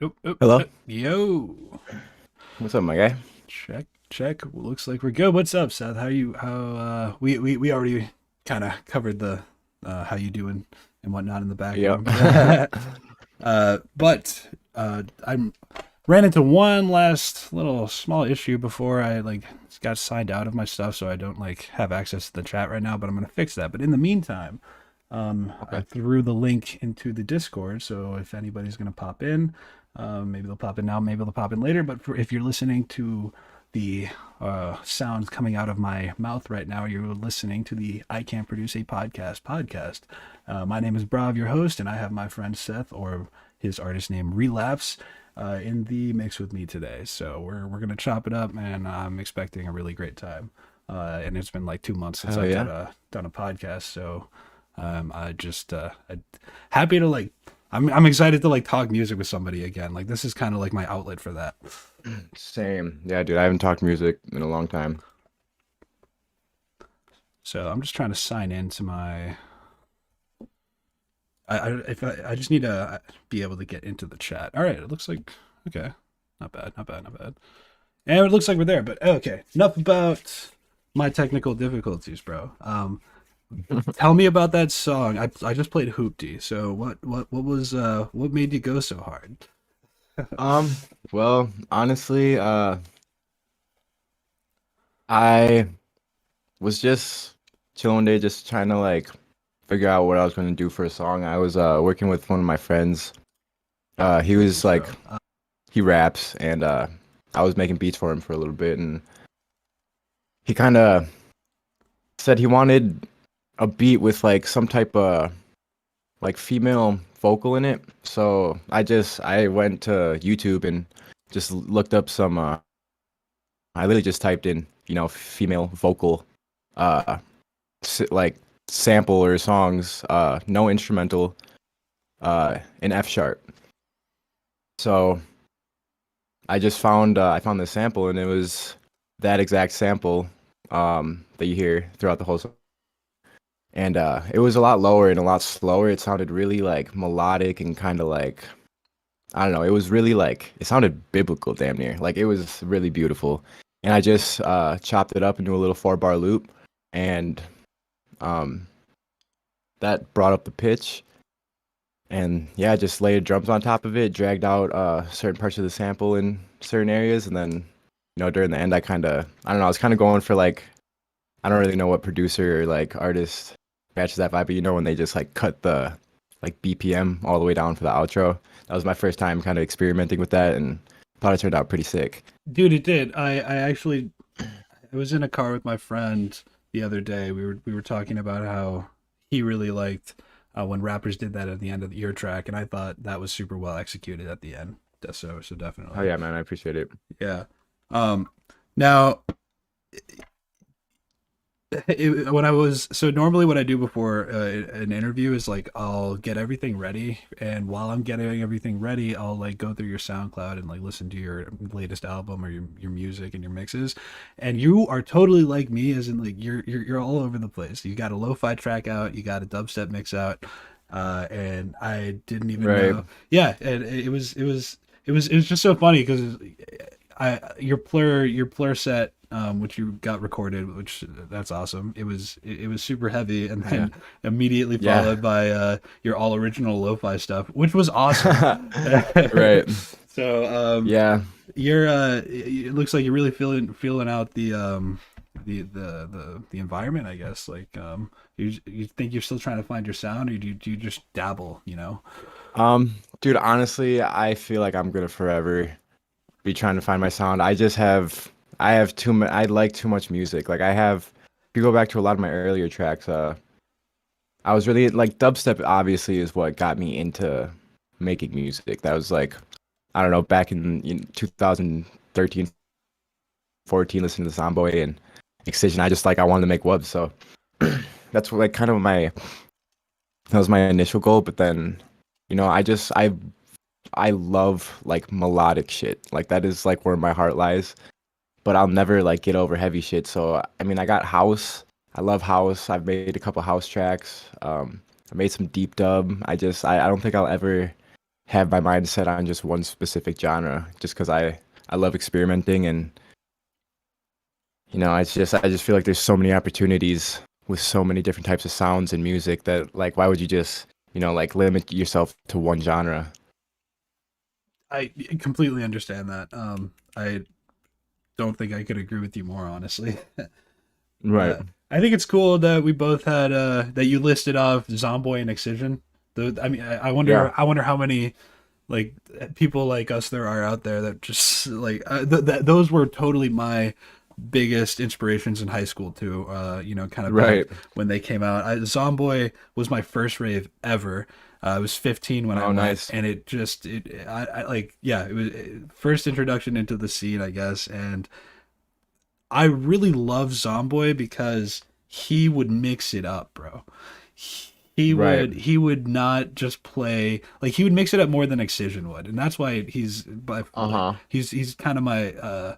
Oop, oop, Hello? yo. What's up, my guy? Check, check. Looks like we're good. What's up, Seth? How you? We already kind of covered the how you doing and whatnot in the Yep. background. But I ran into one last little small issue before I like got signed out of my stuff, so I don't like have access to the chat right now. But I'm gonna fix that. But in the meantime, I Okay. threw the link into the Discord, so if anybody's gonna pop in, maybe they'll pop in now, maybe they'll pop in later. But if you're listening to the sounds coming out of my mouth right now, you're listening to the I Can't Produce a podcast. My name is braV, your host, and I have my friend Seth, or his artist name RELAPZZ, in the mix with me today. So we're gonna chop it up, and I'm expecting a really great time. And it's been like 2 months since Hell I've yeah. done a podcast, so happy to like. I'm excited to like talk music with somebody again. Like this is kind of like my outlet for that. Same. Yeah, dude, I haven't talked music in a long time. So I'm just trying to sign into my. I just need to be able to get into the chat. All right, it looks like okay, not bad, not bad, not bad. And it looks like we're there. But okay, enough about my technical difficulties, bro. Tell me about that song. I just played Hoopty. So what was what made you go so hard? Um, well, honestly, I was just chilling one day, just trying to like figure out what I was going to do for a song. I was working with one of my friends. He Great was like intro. he raps, and I was making beats for him for a little bit, and he kind of said he wanted a beat with like some type of like female vocal in it. So I went to YouTube and just looked up some I literally just typed in, female vocal uh like sample or songs, no instrumental, in F sharp. So I found this sample, and it was that exact sample that you hear throughout the whole song. And it was a lot lower and a lot slower. It sounded really like melodic and kind of like, I don't know. It was really like, it sounded biblical damn near. Like it was really beautiful. And I just chopped it up into a little 4-bar loop, and um that brought up the pitch. And yeah, just layered drums on top of it, dragged out certain parts of the sample in certain areas, and then during the end, I don't know, I was kind of going for like I don't really know what producer or like artist matches that vibe, but when they just like cut the like BPM all the way down for the outro. That was my first time kind of experimenting with that, and thought it turned out pretty sick. Dude, it did. I actually I was in a car with my friend the other day. We were talking about how he really liked when rappers did that at the end of your track, and I thought that was super well executed at the end. So Oh definitely, yeah, man, I appreciate it. yeah. Now when I was so normally what I do before an interview is like I'll get everything ready, and while I'm getting everything ready, I'll like go through your SoundCloud and like listen to your latest album or your music and your mixes. And you are totally like me, as in like you're all over the place. You got a lo-fi track out, you got a dubstep mix out, and I didn't even Right. know. Yeah, and it was just so funny because I your plur set, which you got recorded, which that's awesome. It was super heavy, and Yeah. then immediately Yeah. followed by your all original lo-fi stuff, which was awesome. Right. So Yeah. you're it looks like you're really feeling out the environment, I guess. Like you think you're still trying to find your sound, or do you just dabble? Dude, honestly, I feel like I'm gonna forever be trying to find my sound. I have too much. I like too much music. Like I have. If you go back to a lot of my earlier tracks, I was really like dubstep. Obviously, is what got me into making music. That was like I don't know back in 2013, 14, listening to Zomboy and Excision. I wanted to make wubs. So that's what, like kind of that was my initial goal. But then, I love like melodic shit. Like that is like where my heart lies. But I'll never like get over heavy shit. So I mean, I got house. I love house. I've made a couple house tracks. I made some deep dub. I don't think I'll ever have my mind set on just one specific genre, just because I love experimenting, and I just feel like there's so many opportunities with so many different types of sounds and music that like why would you just like limit yourself to one genre? I completely understand that. I don't think I could agree with you more, honestly. Right. I think it's cool that we both had that you listed off Zomboy and Excision. I mean, I Yeah. wonder how many like people like us there are out there that just like those were totally my biggest inspirations in high school too. Kind of back Right. when they came out. Zomboy was my first rave ever. I was 15 when I Oh, went, nice. and I like, yeah, it was first introduction into the scene, I guess. And I really love Zomboy because he would mix it up, bro. He Right. would he would not just play, like, he would mix it up more than Excision would, and that's why he's by like Uh-huh. he's kind of my I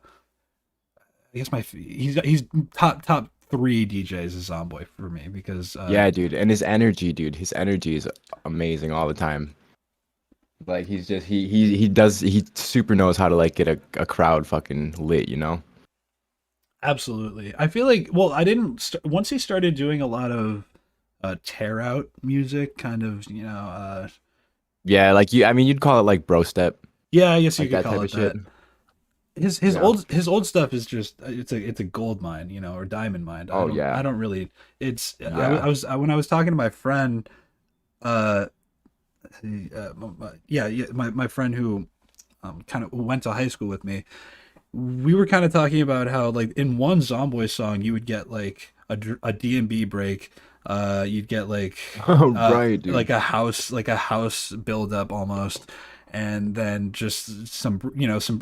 guess he's top three DJs is Zomboy for me because Yeah, dude. And his energy, dude. His energy is amazing all the time. Like he's just he super knows how to like get a crowd fucking lit, you know? absolutely. I feel like, well, I didn't once he started doing a lot of tear out music, kind of, Yeah, like I mean you'd call it like bro step, yeah, I guess you like could that call type it of shit. that. His Yeah. old stuff is just it's a gold mine, or diamond mine. I Oh don't I yeah. don't really. It's Yeah. when I was talking to my friend, uh, yeah, my friend who kind of went to high school with me. We were kind of talking about how, like, in one Zomboy song you would get like a D&B break, you'd get Oh, right, dude. like a house build up almost, and then just some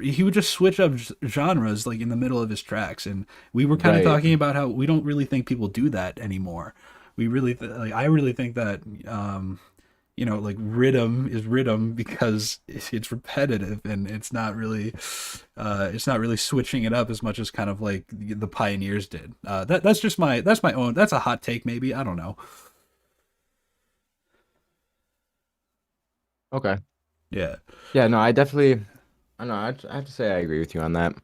he would just switch up genres like in the middle of his tracks. And we were kind of Right. talking about how we don't really think people do that anymore. We really like, I really think that like Riddim is Riddim because it's repetitive, and it's not really switching it up as much as kind of like the pioneers did. That's my own, that's a hot take, maybe, I don't know. Okay. Yeah. Yeah, no, I know, I have to say I agree with you on that.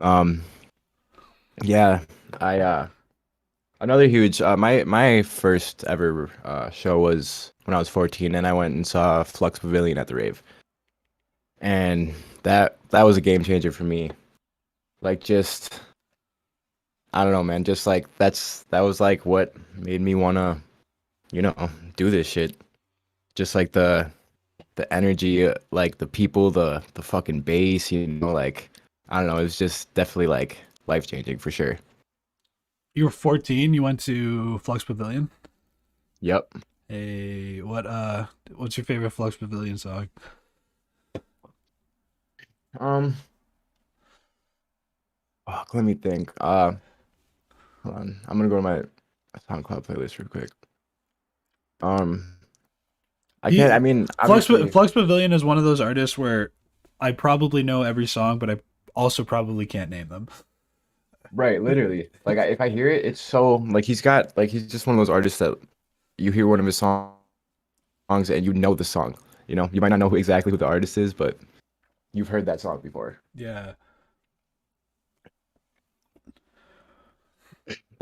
Um, yeah, I Another huge my first ever show was when I was 14, and I went and saw Flux Pavilion at the rave, and that was a game changer for me. Like just I don't know, man. Just like that was like what made me wanna, you know, do this shit. Just like the energy, like the people, the fucking bass, you know, like I don't know. It was just definitely like life changing for sure. You were 14. You went to Flux Pavilion. Yep. Hey, what's your favorite Flux Pavilion song? Um. Fuck, let me think. Hold on. I'm gonna go to my SoundCloud playlist real quick. Um. I can't. I He mean, obviously, Flux Pavilion is one of those artists where I probably know every song, but I also probably can't name them. right? Literally, like if I hear it, it's so like he's just one of those artists that you hear one of his songs and you know the song. You know, you might not know exactly who the artist is, but you've heard that song before. Yeah.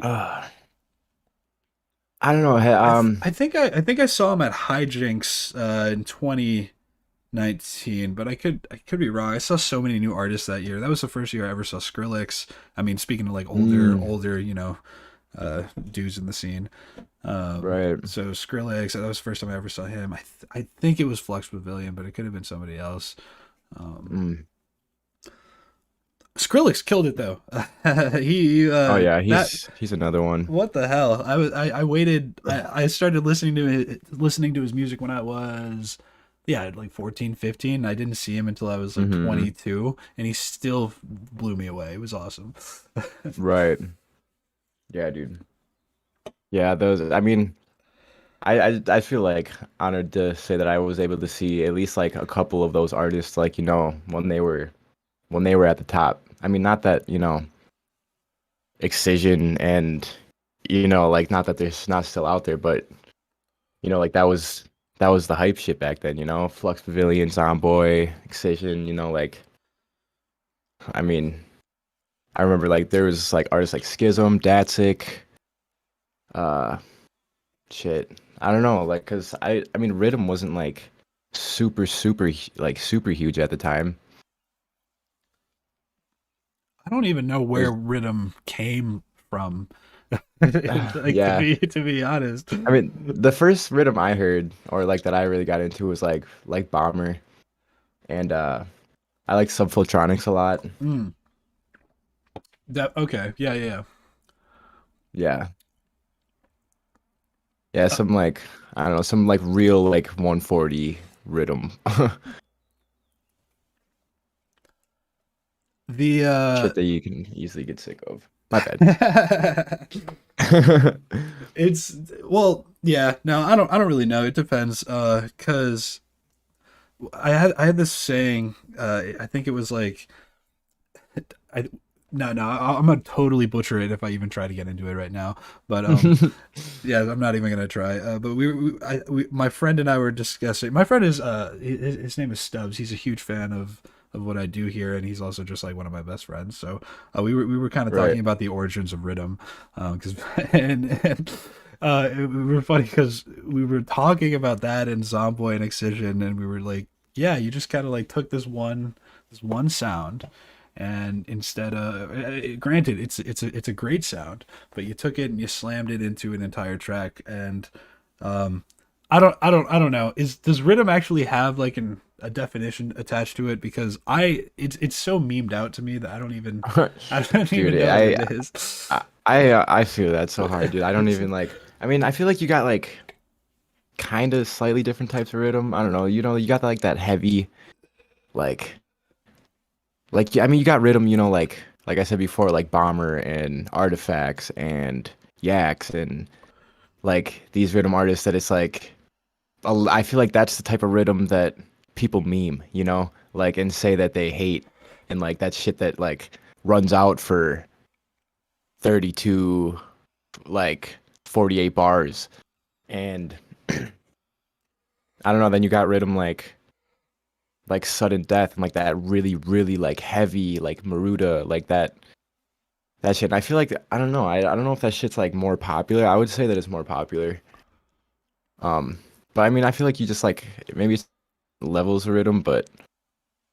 Uh, I don't know. I think I saw him at Hijinks in 2019, but I could be wrong. I saw so many new artists that year. That was the first year I ever saw Skrillex. I mean, speaking of like mm, older, dudes in the scene. right. So Skrillex, that was the first time I ever saw him. I think it was Flux Pavilion, but it could have been somebody else. Um, Mm. Skrillex killed it though. he Oh yeah, that he's another one. What the hell? I waited. I started listening to his music when I was yeah like 14, 15. I didn't see him until I was like Hmm. 22, and he still blew me away. It was awesome. Right. Yeah, dude. Yeah, those. I mean, I feel like honored to say that I was able to see at least like a couple of those artists, like when they were at the top. I mean, not that Excision and like not that they're not still out there, but like that was the hype shit back then. Flux Pavilion, Zomboy, Excision. Like I mean, I remember like there was like artists like Schism, Datsik, uh, shit. I don't know, like, cause I mean, Riddim wasn't like like super huge at the time. I don't even know where There's, Riddim came from. Like yeah. to be honest. I mean, the first Riddim I heard or like that I really got into was like Bomber and I like Subfiltronics a lot. Mm, that okay. Yeah, yeah. Yeah. Yeah. Yeah, some like I don't know, some like real like 140 Riddim The shit that you can easily get sick of. My bad. it's well, yeah. No, I don't really know. It depends. Cause I had this saying. I think it was like I I'm gonna totally butcher it if I even try to get into it right now. But yeah, I'm not even gonna try. But my friend and I were discussing. My friend is his name is Stubbs. He's a huge fan of what I do here, and he's also just like one of my best friends. So we were kind of talking Right. about the origins of Riddim, because and we were funny because we were talking about that and Zomboy and Excision, and we were like, yeah, you just kind of like took this one sound and instead of granted it's a great sound, but you took it and you slammed it into an entire track. And um I don't know, is does Riddim actually have like a definition attached to it? Because it's so memed out to me that I don't even Dude, know what it is. I feel that so hard, dude. I don't even like. I mean, I feel like you got like kind of slightly different types of rhythm. I don't know. You got like that heavy, like yeah, I mean, you got rhythm. Like I said before, like Bomber and Artifacts and Yaks and like these rhythm artists that it's like I feel like that's the type of rhythm that people meme, like and say that they hate and like that shit that like runs out for 32 like 48 bars and I don't know, then you got rhythm like sudden death and like that really really like heavy like Maruda like that that shit. And I feel like I don't know. I don't know if that shit's like more popular. I would say that it's more popular. Um, but I mean, I feel like you just like maybe it's levels of rhythm, but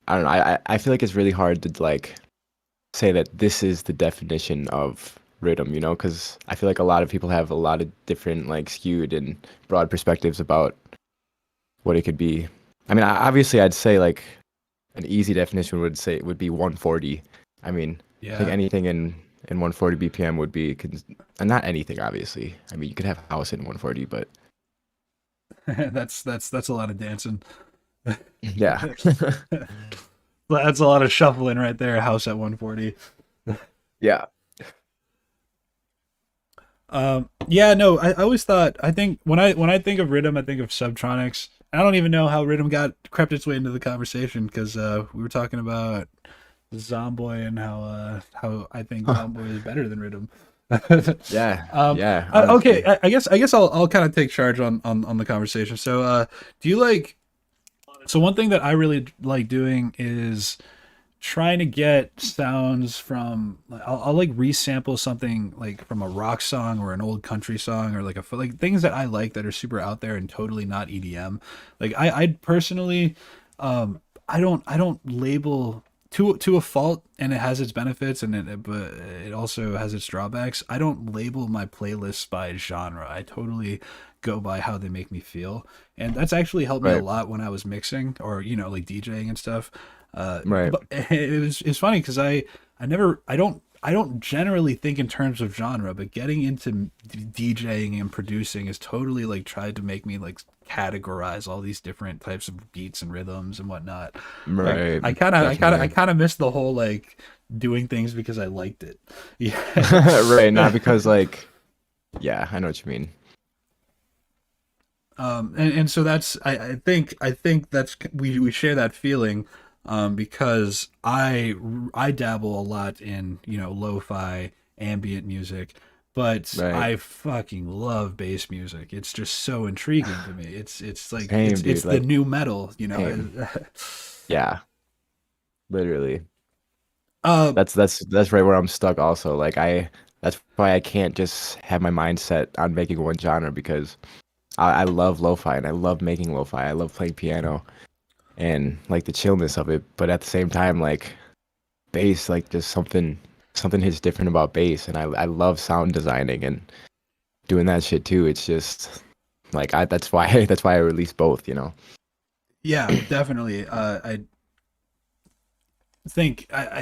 I don't know. I feel like it's really hard to like say that this is the definition of rhythm, you know, because I feel like a lot of people have a lot of different like skewed and broad perspectives about what it could be. I mean, obviously, I'd say like an easy definition would be 140. I mean, I think Yeah. anything in 140 BPM would be, and not anything, obviously. I mean, you could have house in 140, but That's a lot of dancing. yeah, That's a lot of shuffling right there. House at 140. yeah, Yeah, no, I always thought I think when I think of Riddim, I think of Subtronics. I don't even know how Riddim got crept its way into the conversation because we were talking about Zomboy and how I think Zomboy is better than Riddim. yeah, um, yeah. Honestly, okay, I guess I'll kind of take charge on the conversation. So, do you like? So one thing that I really like doing is trying to get sounds from I'll like resample something like from a rock song or an old country song or like things that I like that are super out there and totally not EDM. Like I personally I don't label to a fault, and it has its benefits and but it also has its drawbacks. I don't label my playlists by genre. I totally go by how they make me feel, and that's actually helped me a right, lot when I was mixing or like DJing and stuff. right, But it's funny because I don't generally think in terms of genre, but getting into DJing and producing is totally like tried to make me like categorize all these different types of beats and rhythms and whatnot. Like right. I kind of I kind of I Definitely. kind of miss the whole like doing things because I liked it. Right, not Yeah. because like, yeah, I know what you mean. And so that's I think that's we share that feeling, because I dabble a lot in lo-fi ambient music, but Right. I fucking love bass music. It's just so intriguing to me. It's like Same, it's dude. the Like, new metal. same. Yeah, literally. uh That's right where I'm stuck also. That's why I can't just have my mindset on making one genre because I love lo-fi and I love making lo-fi. I love playing piano and like the chillness of it, but at the same time like bass, like just something hits different about bass and I love sound designing and doing that shit too. It's just like I that's why that's why I release both, you know. yeah, definitely. I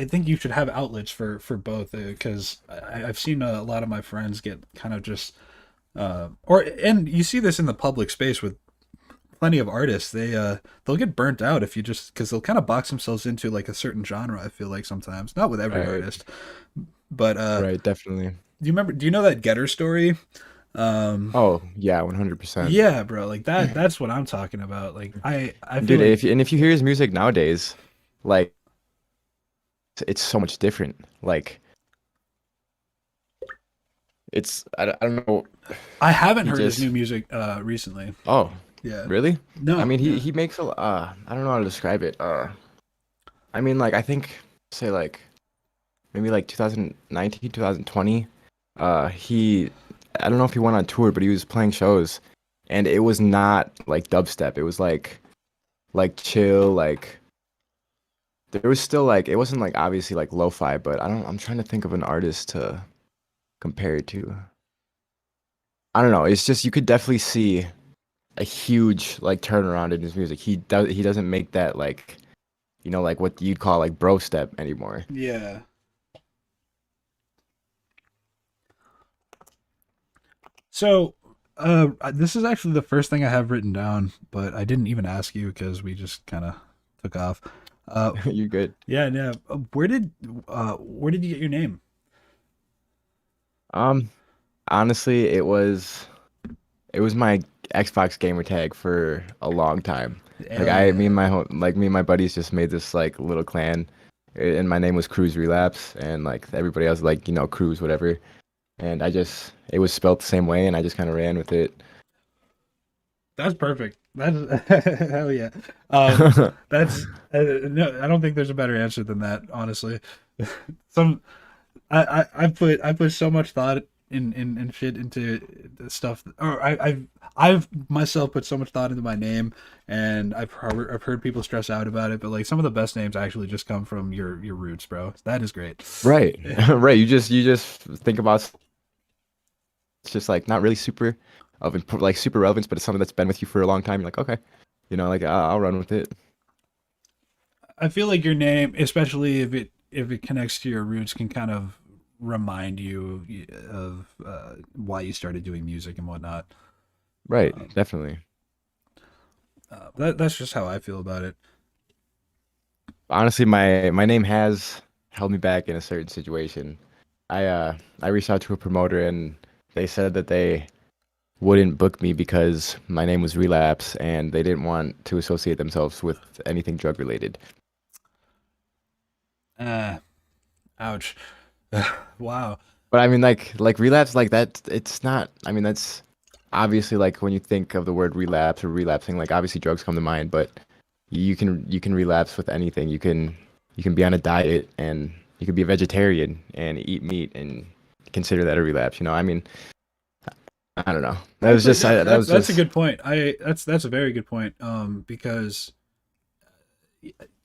think you should have outlets for both, because I've seen a lot of my friends get kind of just or and you see this in the public space with plenty of artists. They'll get burnt out if you just because they'll kind of box themselves into like a certain genre. I feel like sometimes, not with every Right. artist, but Right, definitely. do you know that Getter story? Um, Oh, yeah, 100%. yeah, bro, like that's what I'm talking about. Like I feel Dude, like if you hear his music nowadays, like it's so much different. Like I don't know. I haven't He heard his new just music recently. oh, Yeah. really? I No, mean, yeah. he makes I don't know how to describe it. I mean, like I think say like maybe like 2019, 2020. He I don't know if he went on tour, but he was playing shows and it was not like dubstep. It was like chill, like there was still like it wasn't like obviously like lo-fi, but I'm trying to think of an artist to compare it to. I don't know. It's just you could definitely see a huge like turnaround in his music. He doesn't make that like like what you'd call like bro step anymore. Yeah. So, this is actually the first thing I have written down, but I didn't even ask you because we just kind of took off. Uh, You're good. yeah, yeah. Where did you get your name? Um, Honestly, it was my Xbox gamer tag for a long time. Like Hell yeah. me and my buddies just made this like little clan, and my name was Cruise Relapse, and like everybody else like Cruise whatever. And it was spelt the same way, and I just kind of ran with it. That's perfect. That's hell yeah. That's no, I don't think there's a better answer than that, honestly. Some I put so much thought in shit into the stuff, or I've myself put so much thought into my name, and I've heard people stress out about it, but like some of the best names actually just come from your roots, bro. That is great. Right. Right. You just think about it's just like not really super like super relevance, but it's something that's been with you for a long time. You're like, okay, like I'll run with it. I feel like your name, especially if it connects to your roots, can kind of remind you of why you started doing music and whatnot. Right. Definitely. That's just how I feel about it. Honestly, my name has held me back in a certain situation. I reached out to a promoter and they said that they wouldn't book me because my name was Relapse and they didn't want to associate themselves with anything drug related. Uh, ouch. Wow. But I mean, like relapse, like that. It's not. I mean, that's obviously like when you think of the word relapse or relapsing, like obviously drugs come to mind. But you can relapse with anything. You can be on a diet and you can be a vegetarian and eat meat and consider that a relapse. I mean, I don't know. That was Actually, just that was that's a just good point. That's a very good point. Because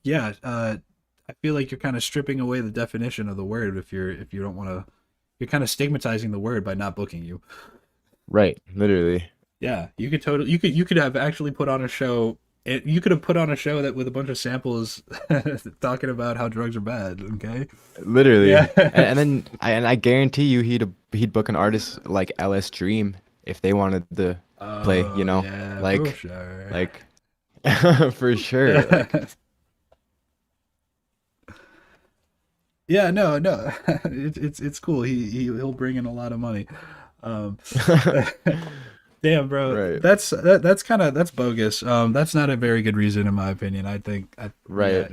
yeah, I feel like you're kind of stripping away the definition of the word if you don't want to. You're kind of stigmatizing the word by not booking you. right. Literally, Yeah, you could totally you could have actually put on a show. You could have put on a show that with a bunch of samples talking about how drugs are bad. Okay. literally. Yeah. And I guarantee you he'd book an artist like LS Dream if they wanted to play. Oh yeah, for Like sure. like for sure. Like Yeah, no, no, it's cool. He'll bring in a lot of money. Um, damn, bro, right, that's kind of that's bogus. That's not a very good reason in my opinion. I think, right.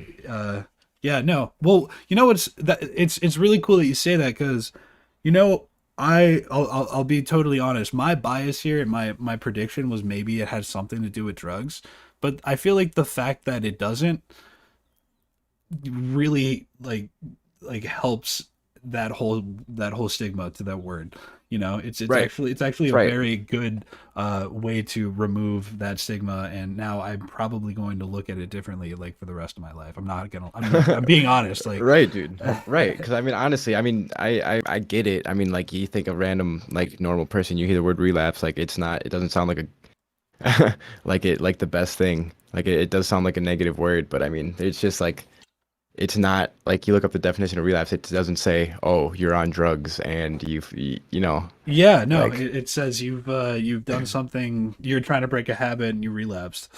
yeah, no. Well, you know what's that? It's really cool that you say that because, you know, I'll be totally honest. My bias here and my prediction was maybe it had something to do with drugs, but I feel like the fact that it doesn't really helps that whole stigma to that word. You know, Right. it's actually a Right. very good way to remove that stigma, and now I'm probably going to look at it differently like for the rest of my life. I'm not gonna I'm being honest, like Right, dude. Right. Because I mean, honestly, I mean, I get it. I mean, like you think a random like normal person, you hear the word relapse, like it's not. It doesn't sound like a like the best thing. Like it does sound like a negative word, but I mean, it's just like it's not like you look up the definition of relapse. It doesn't say, oh, you're on drugs and yeah, no, like it says you've done something, you're trying to break a habit and you relapsed.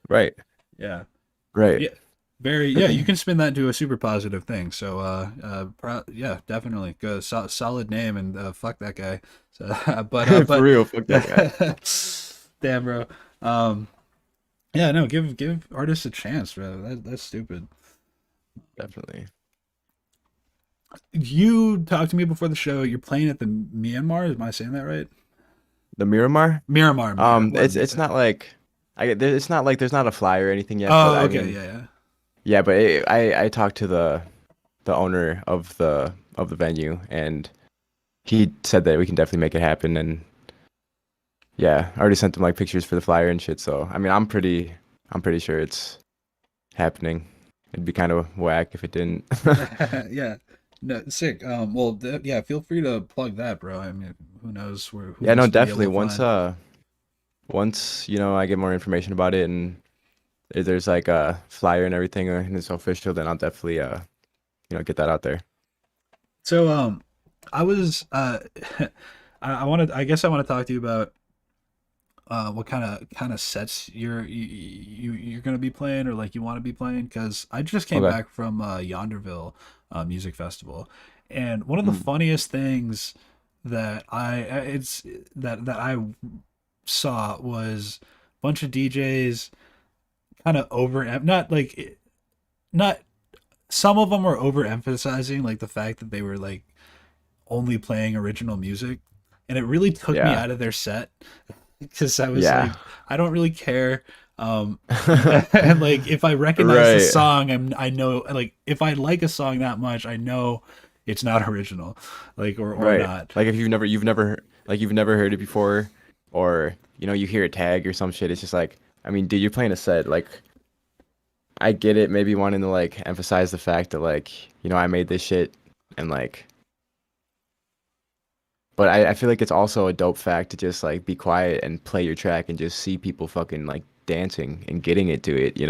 right, Yeah. right. Yeah, very. Yeah, you can spin that into a super positive thing. So, yeah, definitely. Solid name, and fuck that guy. So, For real, fuck that guy. damn, bro. Um, yeah, no, give artists a chance, bro. That's stupid. Definitely. You talked to me before the show. You're playing at the Myanmar. Am I saying that right? The Miramar. Miramar. It's not like it's not like there's not a flyer or anything yet, but Oh, I okay, mean, yeah, yeah. yeah, but I talked to the owner of the venue, and he said that we can definitely make it happen. And yeah, I already sent him like pictures for the flyer and shit. So I mean, I'm pretty sure it's happening. It'd be kind of whack if it didn't. Yeah. No, sick. Well, yeah, feel free to plug that, bro. I mean, who knows who Yeah, this no, could be able definitely. to Once find. I get more information about it and if there's like a flyer and everything and it's official, then I'll definitely get that out there. So, I was, I wanted, I guess I want to talk to you about, what kind of sets you're gonna be playing or like you want to be playing because I just came Okay. back from Yonderville music festival, and one of the Mm. funniest things that it's that I saw was a bunch of DJs kind of not like not some of them were overemphasizing like the fact that they were like only playing original music, and it really took me Yeah. out of their set because I was Yeah. like, I don't really care. And like if I recognize the Right. song, I know like if I like a song that much, I know it's not original, like or Right. not. Like if you've never heard it before, or you hear a tag or some shit. It's just like, I mean, dude, you're playing a set. Like, I get it, maybe wanting to like emphasize the fact that like, I made this shit and like, but I feel like it's also a dope fact to just like be quiet and play your track and just see people fucking like dancing and getting it to it.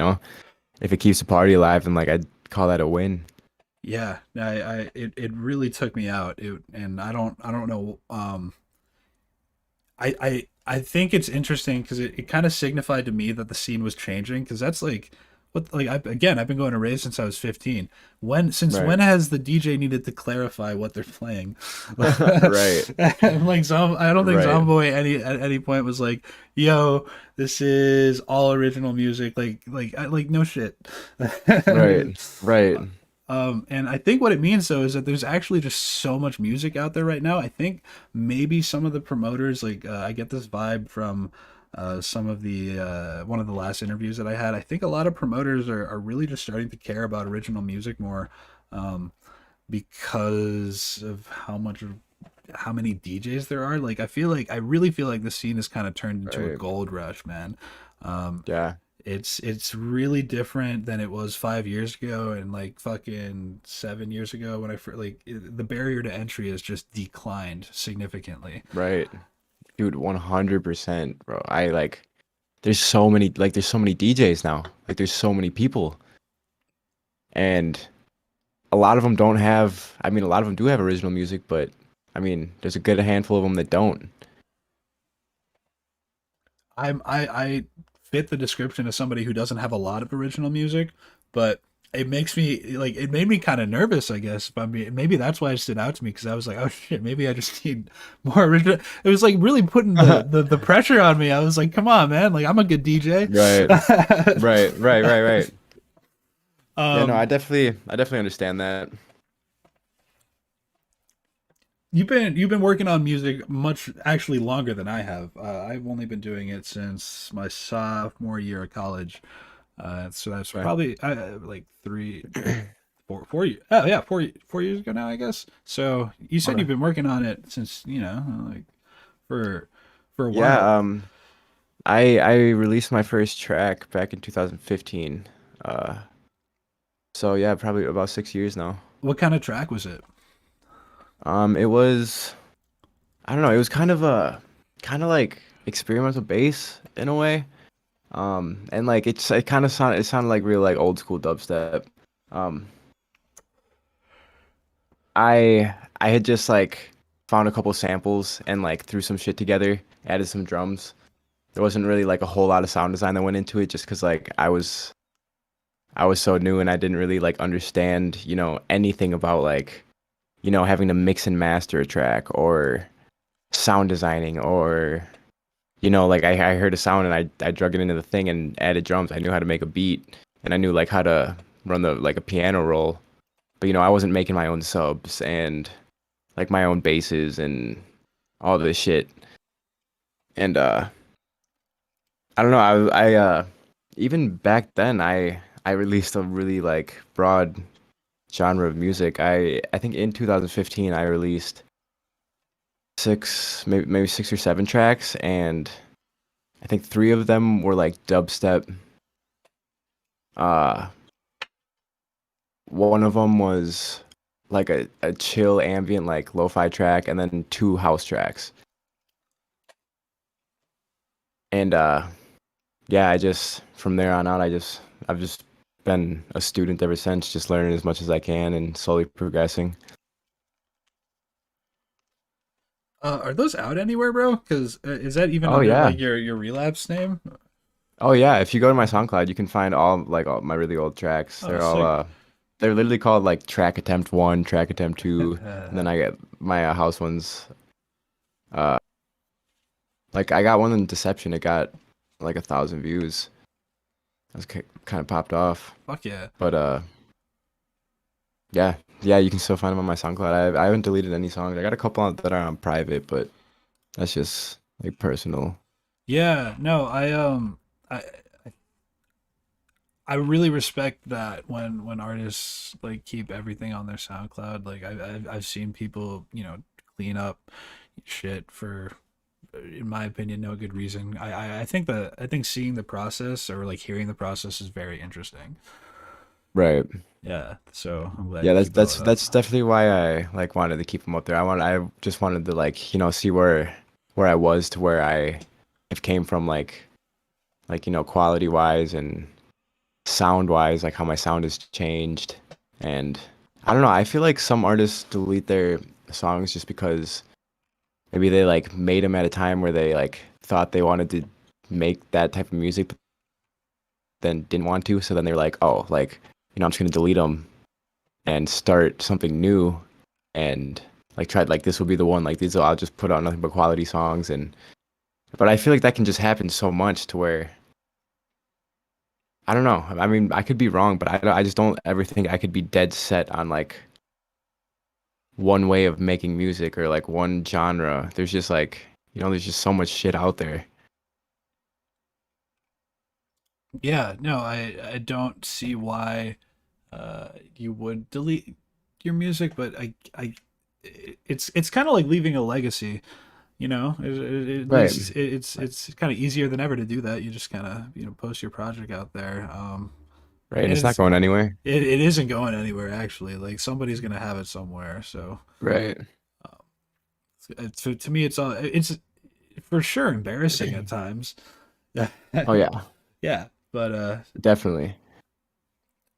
If it keeps the party alive, then like I'd call that a win. Yeah, it really took me out. And I don't know. I think it's interesting because it kind of signified to me that the scene was changing because that's like what like I've been going to rave since I was 15. Since Right. when has the DJ needed to clarify what they're playing? Right. Like I don't think Right. Zomboy at any point was like, "Yo, this is all original music." Like no shit. Right. Right. And I think what it means though is that there's actually just so much music out there right now. I think maybe some of the promoters, like I get this vibe from some of the one of the last interviews that I had. I think a lot of promoters are really just starting to care about original music more, um, because of how many DJs there are. Like I really feel like the scene has kind of turned into a Right. gold rush, man. Um, Yeah. it's really different than it was 5 years ago and like fucking 7 years ago when the barrier to entry has just declined significantly. Right. Dude, 100%, bro. There's so many DJs now. Like there's so many people. And a lot of them don't have, I mean, a lot of them do have original music, but I mean, there's a good handful of them that don't. I fit the description of somebody who doesn't have a lot of original music, but it made me kind of nervous, I guess. But maybe that's why it stood out to me because I was like, oh shit, maybe I just need more original. It was like really putting the pressure on me. I was like, come on, man, like I'm a good DJ. Right. Right. Yeah, no, um, I definitely understand that. you've been working on music much actually longer than I have. I've only been doing it since my sophomore year of college. So that's Right. probably like 4 years. Oh yeah, 4 years ago now, I guess. So you said Okay. you've been working on it since like for a while. Yeah, I released my first track back in 2015. Uh, so yeah, probably about 6 years now. What kind of track was it? It was, I don't know, it was kind of like experimental bass in a way. And like it sounded like real like old school dubstep. Um, I had just like found a couple samples and like threw some shit together, added some drums. There wasn't really like a whole lot of sound design that went into it just 'cause like I was so new and I didn't really like understand, anything about like, having to mix and master a track or sound designing or like I heard a sound and I drug it into the thing and added drums. I knew how to make a beat and I knew like how to run the like a piano roll. But I wasn't making my own subs and like my own basses and all this shit. And I don't know, even back then I released a really like broad genre of music. I think in 2015 I released maybe 6 or 7 tracks and I think three of them were like dubstep. Uh, One of them was like a chill ambient like lo-fi track, and then two house tracks. And yeah, I just from there on out, I've just been a student ever since, just learning as much as I can and slowly progressing. Are those out anywhere, bro? Because is that even Oh under yeah, like your relapse name? oh yeah. If you go to my SoundCloud, you can find all my really old tracks. Oh, sick. They're literally called like Track Attempt One, Track Attempt Two, and then I get my house ones. Uh, like I got one in Deception. It got like 1,000 views. I was kind of popped off. Fuck yeah. But yeah, yeah, you can still find them on my SoundCloud. I haven't deleted any songs. I got a couple that are on private, but that's just like personal. Yeah, no, I I really respect that when artists like keep everything on their SoundCloud. Like I've seen people, you know, clean up shit for, in my opinion, no good reason. I think that I think seeing the process or like hearing the process is very interesting. Right. Yeah, so I'm glad Yeah, you that's keep all that's that up. that's definitely why I like wanted to keep them up there. I just wanted to like, see where I was to where I have came from like, quality wise and sound wise, like how my sound has changed. And I don't know, I feel like some artists delete their songs just because maybe they like made them at a time where they like thought they wanted to make that type of music, but then didn't want to. So then they're like, oh, like, I'm just gonna delete them and start something new and like try like this will be the one. Like these, I'll just put out nothing but quality songs. And but I feel like that can just happen so much to where I don't know. I mean, I could be wrong, but I just don't ever think I could be dead set on like one way of making music or like one genre. There's just like, there's just so much shit out there. Yeah, no, I don't see why you would delete your music, but it's kind of like leaving a legacy. You know, at Right. least it's kind of easier than ever to do that. You just kind of, you know, post your project out there. Right. And And it's not going anywhere. it isn't going anywhere actually. Like somebody's gonna have it somewhere. So Right. um, to me, it's for sure embarrassing at times. Yeah, Oh yeah, yeah, definitely.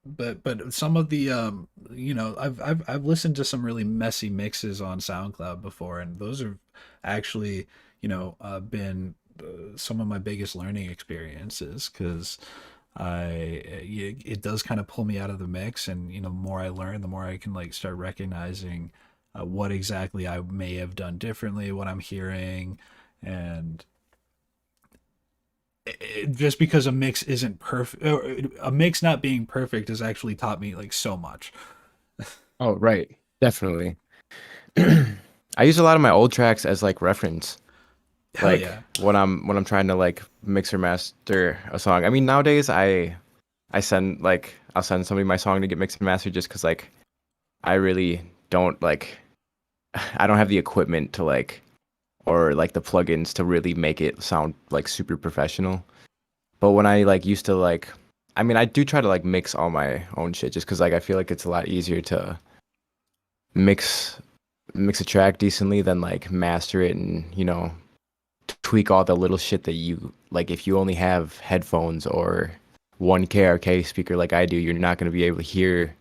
but some of the you know, I've listened to some really messy mixes on SoundCloud before, and those are actually, you know, been some of my biggest learning experiences because it does kind of pull me out of the mix, and you know, the more I learn, the more I can like start recognizing what exactly I may have done differently, what I'm hearing, and just because a mix isn't perfect, a mix not being perfect has actually taught me like so much. Oh right, definitely. I use a lot of my old tracks as like reference, Hell like yeah. when I'm trying to like mix or master a song. I mean, nowadays I send like I'll send somebody my song to get mixed and mastered just because like I really don't like I don't have the equipment to like or like the plugins to really make it sound like super professional. But when I like used to like, I mean, I do try to like mix all my own shit just because like I feel like it's a lot easier to mix mix a track decently than like master it and tweak all the little shit that you like. If you only have headphones or one KRK speaker like I do, you're not gonna be able to hear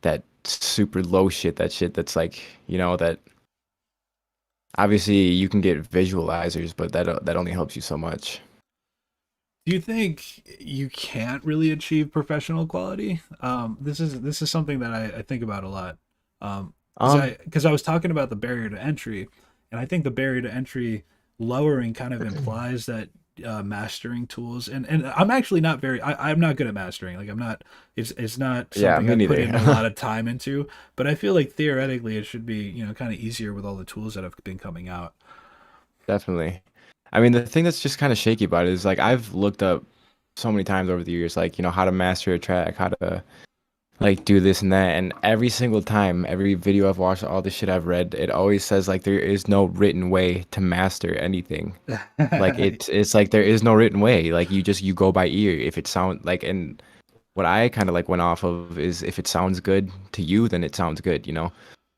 that super low shit. That shit that's like that obviously you can get visualizers, but that only helps you so much. Do you think you can't really achieve professional quality? This is something that I think about a lot. Um, Because I was talking about the barrier to entry, and I think the barrier to entry lowering kind of implies that mastering tools, and I'm actually not very I'm not good at mastering. Like I'm not, it's not yeah, something me I put neither. in a lot of time into, but I feel like theoretically it should be, you know, kind of easier with all the tools that have been coming out. Definitely. I mean, the thing that's just kind of shaky about it is like I've looked up so many times over the years, like, how to master a track, how to like do this and that. And every single time, every video I've watched, all the shit I've read, it always says like there is no written way to master anything. Like it's like there is no written way. Like you go by ear. If it sound like, and what I kind of like went off of is if it sounds good to you, then it sounds good.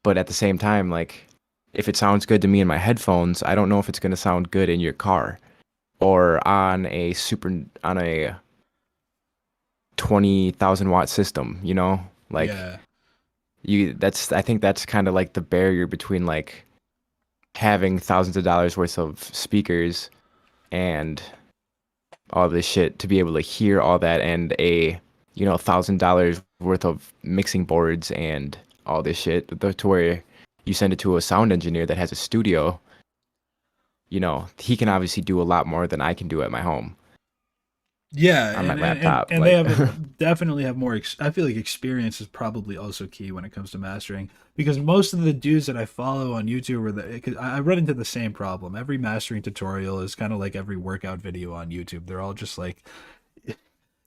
But at the same time, like if it sounds good to me in my headphones, I don't know if it's gonna sound good in your car or on a 20,000 watt system. Like Yeah. I think that's kind of like the barrier between like having thousands of dollars worth of speakers and all this shit to be able to hear all that and a $1,000 worth of mixing boards and all this shit to where you send it to a sound engineer that has a studio. He can obviously do a lot more than I can do at my home Yeah, on my laptop. and they Like, have definitely have more. I feel like experience is probably also key when it comes to mastering because most of the dudes that I follow on YouTube are the. 'Cause I run into the same problem. Every mastering tutorial is kind of like every workout video on YouTube. They're all just like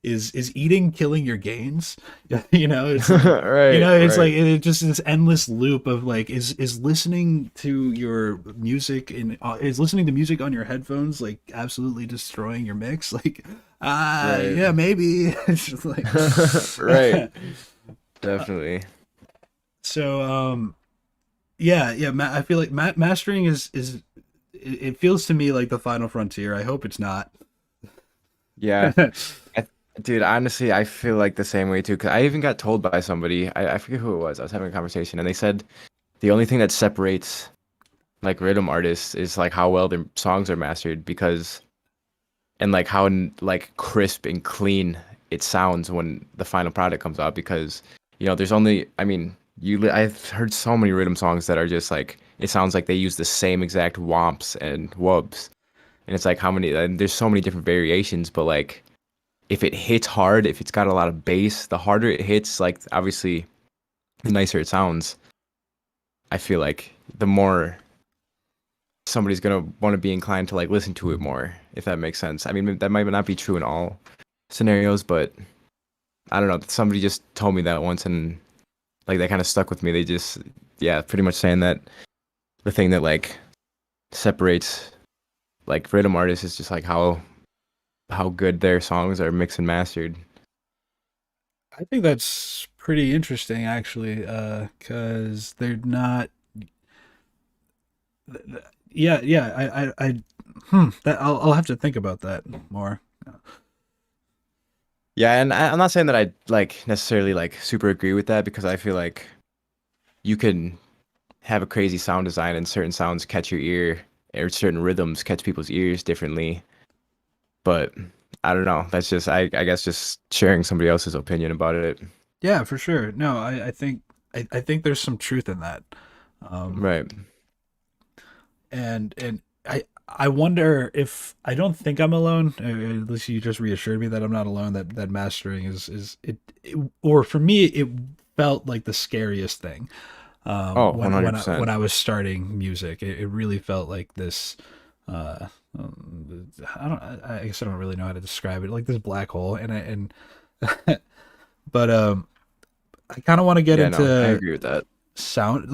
is eating killing your gains. It's like, Right, it's like right, it's just this endless loop of like, is listening to your music is listening to music on your headphones like absolutely destroying your mix? Like, right, yeah, maybe. It's just like, right. Definitely. so yeah, yeah. I feel like mastering it feels to me like the final frontier. I hope it's not. Yeah. I, dude, honestly, I feel like the same way too. Cause I even got told by somebody, I forget who it was. I was having a conversation and they said the only thing that separates like rhythm artists is like how well their songs are mastered because and like how like crisp and clean it sounds when the final product comes out because there's only I mean I've heard so many rhythm songs that are just like it sounds like they use the same exact womps and wubs and it's like how many and there's so many different variations but like if it hits hard if it's got a lot of bass the harder it hits like obviously the nicer it sounds. I feel like the more somebody's gonna want to be inclined to like listen to it more, if that makes sense. I mean, that might not be true in all scenarios, but I don't know. Somebody just told me that once, and like that kind of stuck with me. They just, yeah, pretty much saying that the thing that like separates like rhythm artists is just like how good their songs are mixed and mastered. I think that's pretty interesting, actually, because they're not. Yeah, yeah. That I'll have to think about that more. Yeah, and I'm not saying that I like necessarily like super agree with that because I feel like you can have a crazy sound design and certain sounds catch your ear or certain rhythms catch people's ears differently. But I don't know. That's just I guess just sharing somebody else's opinion about it. Yeah, for sure. No, I think there's some truth in that. Um, Right. and I wonder if I don't think I'm alone. At least you just reassured me that I'm not alone. That mastering is or for me it felt like the scariest thing. Oh, When 100%. I was starting music, it really felt like this. I guess I don't really know how to describe it. Like this black hole, and but I kind of want to get Yeah, no, I into agree with that. sound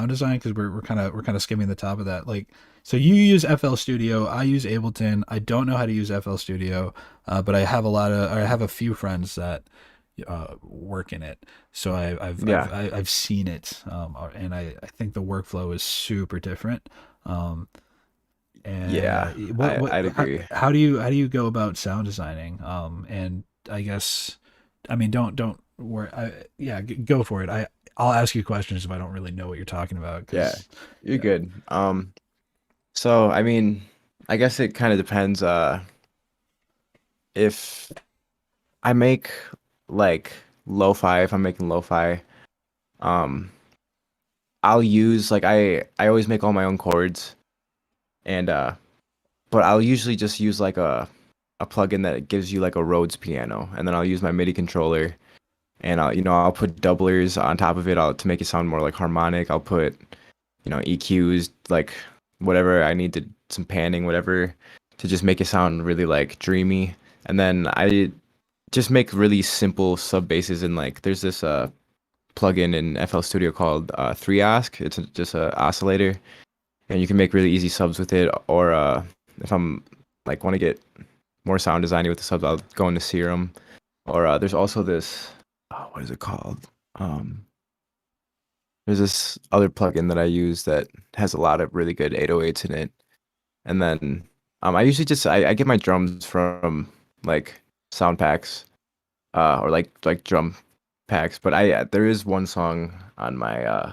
design because we're kind of skimming the top of that. Like, so you use FL Studio, I use Ableton. I don't know how to use FL Studio, but I have a few friends that work in it, so Yeah. I've seen it, and I think the workflow is super different. Um, Yeah. and what I'd agree. how do you go about sound designing? And I guess, I mean, don't worry. Yeah, go for it. I'll ask you questions if I don't really know what you're talking about. Yeah. Because You're yeah, good. So I mean, I guess it kind of depends if I make like lo-fi, if I'm making lo-fi, um I'll use like I always make all my own chords and but I'll usually just use like a plugin that gives you like a Rhodes piano, and then I'll use my MIDI controller, and I'll put doublers on top of it to make it sound more like harmonic. I'll put EQs like whatever I need to some panning whatever to just make it sound really like dreamy, and then I just make really simple sub basses and like there's this plugin in FL Studio called 3OSC. It's just a oscillator and you can make really easy subs with it. Or if I'm like want to get more sound designy with the subs, I'll go into Serum. Or there's also this, what is it called? Um, there's this other plugin that I use that has a lot of really good 808s in it. And then I usually just I get my drums from like sound packs or like drum packs. But there is one song on my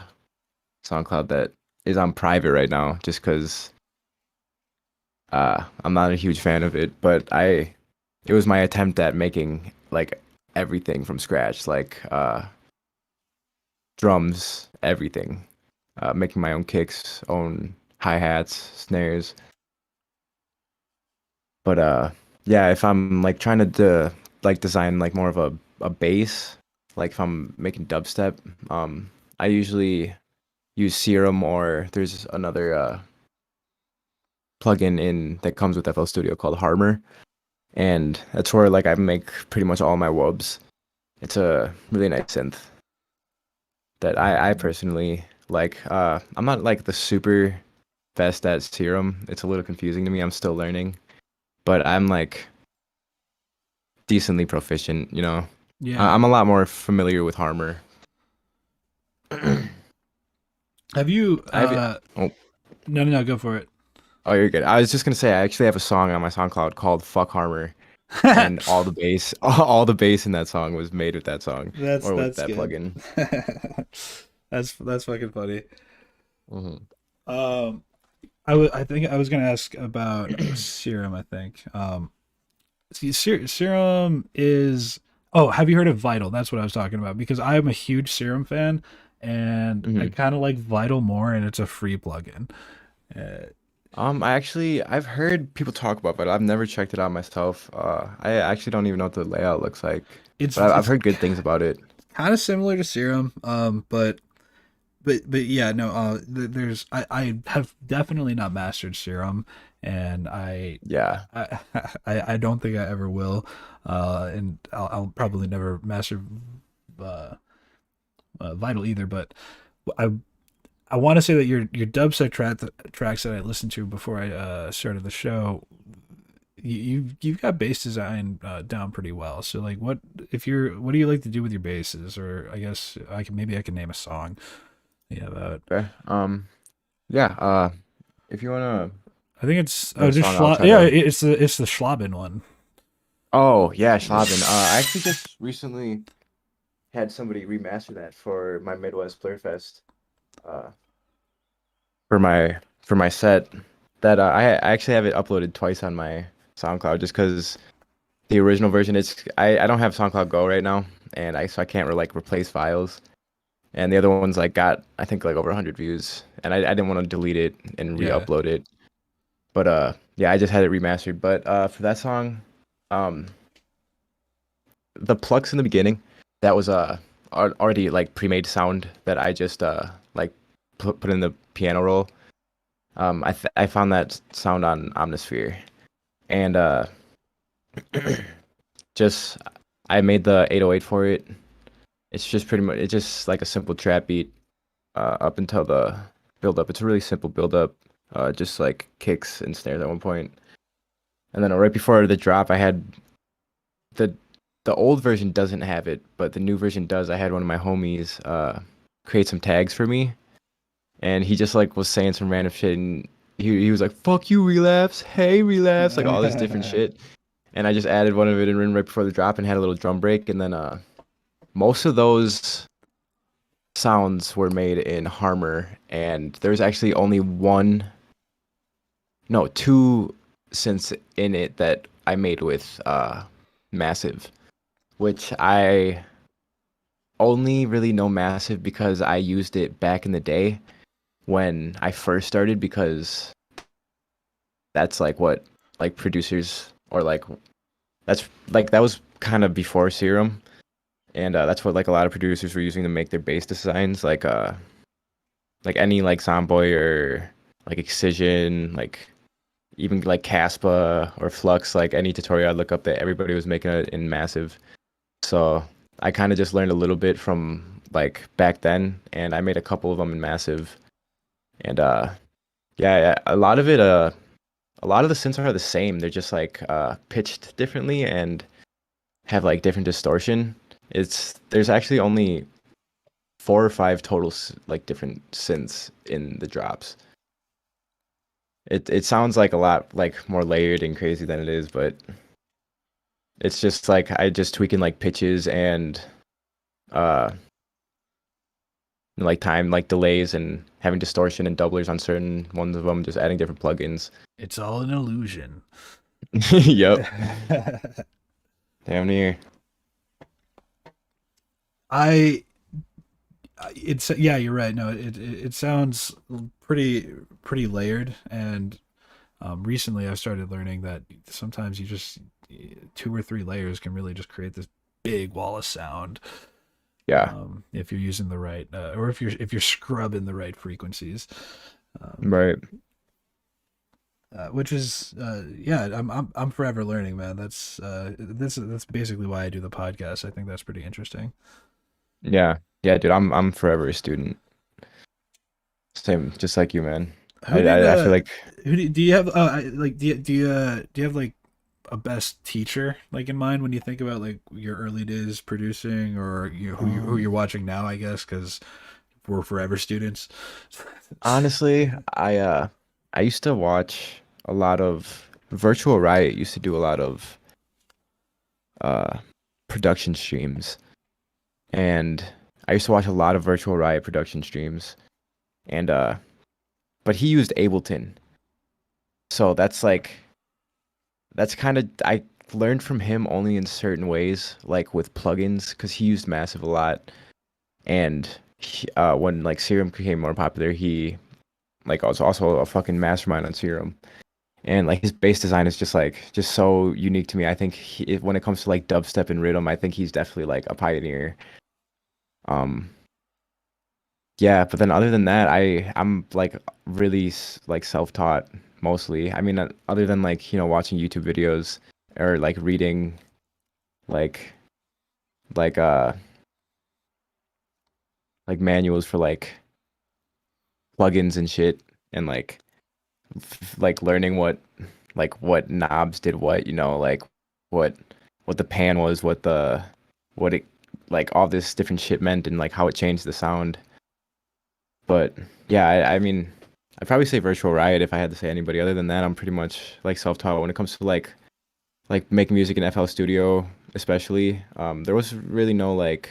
SoundCloud that is on private right now, just because I'm not a huge fan of it, but it was my attempt at making like everything from scratch, like drums, everything, making my own kicks, own hi-hats, snares. But yeah, if I'm like trying to like design like more of a bass, like if I'm making dubstep, I usually use Serum or there's another plugin in that comes with FL Studio called Harmor. and that's where like I make pretty much all my wubs. It's a really nice synth that I personally like. I'm not like the super best at Serum. It's a little confusing to me. I'm still learning, but I'm like decently proficient. Yeah. I'm a lot more familiar with Harmor. Have you? I've oh No, no, no. Go for it. oh you're good. I was just gonna say I actually have a song on my SoundCloud called "Fuck Harmor," and all the bass, all the bass in that song was made with that song or with That's that good. plugin. That's fucking funny. Hmm. Um, I think I was gonna ask about Serum. I think. See, Serum is. Oh, have you heard of Vital? That's what I was talking about because I am a huge Serum fan, and I Hmm. kind of like Vital more, and it's a free plugin. Uh, I've heard people talk about, but I've never checked it out myself. I actually don't even know what the layout looks like, it's but I've it's heard good things about it. kind of similar to Serum, but yeah, no. There's I have definitely not mastered Serum, and Yeah. I I don't think I ever will. And I'll probably never master uh, Vital either. But I I want to say that your dubstep tracks that I listened to before I started the show, you've got bass design down pretty well. So like, what do you like to do with your basses? Or I guess I can name a song. Yeah, about Okay. Yeah. If you wanna I think it's name a just song, I'll Schla. try Yeah, to. it's the Schlaben one. Oh yeah, Schlaben. I actually just recently had somebody remaster that for my Midwest Blurfest. Uh, for my set. That I actually have it uploaded twice on my SoundCloud just because the original version I don't have SoundCloud Go right now, and I can't like replace files. And the other one's like got I think like over 100 views, and I didn't want to delete it and Yeah, re-upload it. But yeah, I just had it remastered. But for that song, um the plucks in the beginning, that was already like pre-made sound that I just like put in the piano roll. I found that sound on Omnisphere, and just I made the 808 for it. It's just pretty much it's just like a simple trap beat up until the build up. It's a really simple build up, just like kicks and snares at one point, and then right before the drop, I had the the old version doesn't have it, but the new version does. I had one of my homies create some tags for me, and he just like was saying some random shit, and he was like, "Fuck you, relapse! Hey, relapse!" Like all this different shit, and I just added one of it in right before the drop and had a little drum break, and then most of those sounds were made in Harmor, and there's actually only one, no, two synths in it that I made with Massive, which I only really know Massive because I used it back in the day when I first started because that's like what like producers or like that's like that was kind of before Serum, and that's what like a lot of producers were using to make their bass designs like any like Zomboy or like Excision, like even like Caspa or Flux, like any tutorial I look up that everybody was making it in Massive. So I kind of just learned a little bit from like back then, and I made a couple of them in Massive. And yeah, a lot of the synths are the same. They're just like pitched differently and have like different distortion. There's actually only four or five total like different synths in the drops. It sounds like a lot like more layered and crazy than it is, but it's just like I just tweaking like pitches uh and like time like delays and having distortion and doublers on certain ones of them, just adding different plugins. it's all an illusion. Yep. Damn near. I it's yeah, you're right. No, it sounds pretty layered, and recently I've started learning that sometimes you just two or three layers can really just create this big wall of sound Yeah. if you're using the right or if you're scrubbing the right frequencies. Um, Right. which is yeah, I'm forever learning, man. That's basically why I do the podcast. I think that's pretty interesting. Yeah. Yeah, dude, I'm forever a student. Same, just like you, man. Who did I feel like do you have like do you have like a best teacher like in mind when you think about like your early days producing, or who um you're watching now, I guess, because we're forever students. honestly, I used to watch a lot of Virtual Riot used to do a lot of uh production streams, and I used to watch a lot of Virtual Riot production streams, and but he used Ableton. So that's kind of I learned from him only in certain ways, like with plugins, because he used Massive a lot. And when like Serum became more popular, he like was also a fucking mastermind on Serum. And like his bass design is just so unique to me. I think when it comes to like dubstep and rhythm, I think he's definitely like a pioneer. Um, yeah, but then other than that, I'm like really like self-taught mostly. I mean, other than like, watching YouTube videos or like reading like like uh like manuals for like plugins and shit, and like like learning what knobs did what, like what what the pan was, what it like all this different shit meant, and like how it changed the sound. But yeah, I mean, I'd probably say Virtual Riot if I had to say anybody. Other than that, I'm pretty much like self-taught when it comes to like making music in FL Studio, especially. There was really no like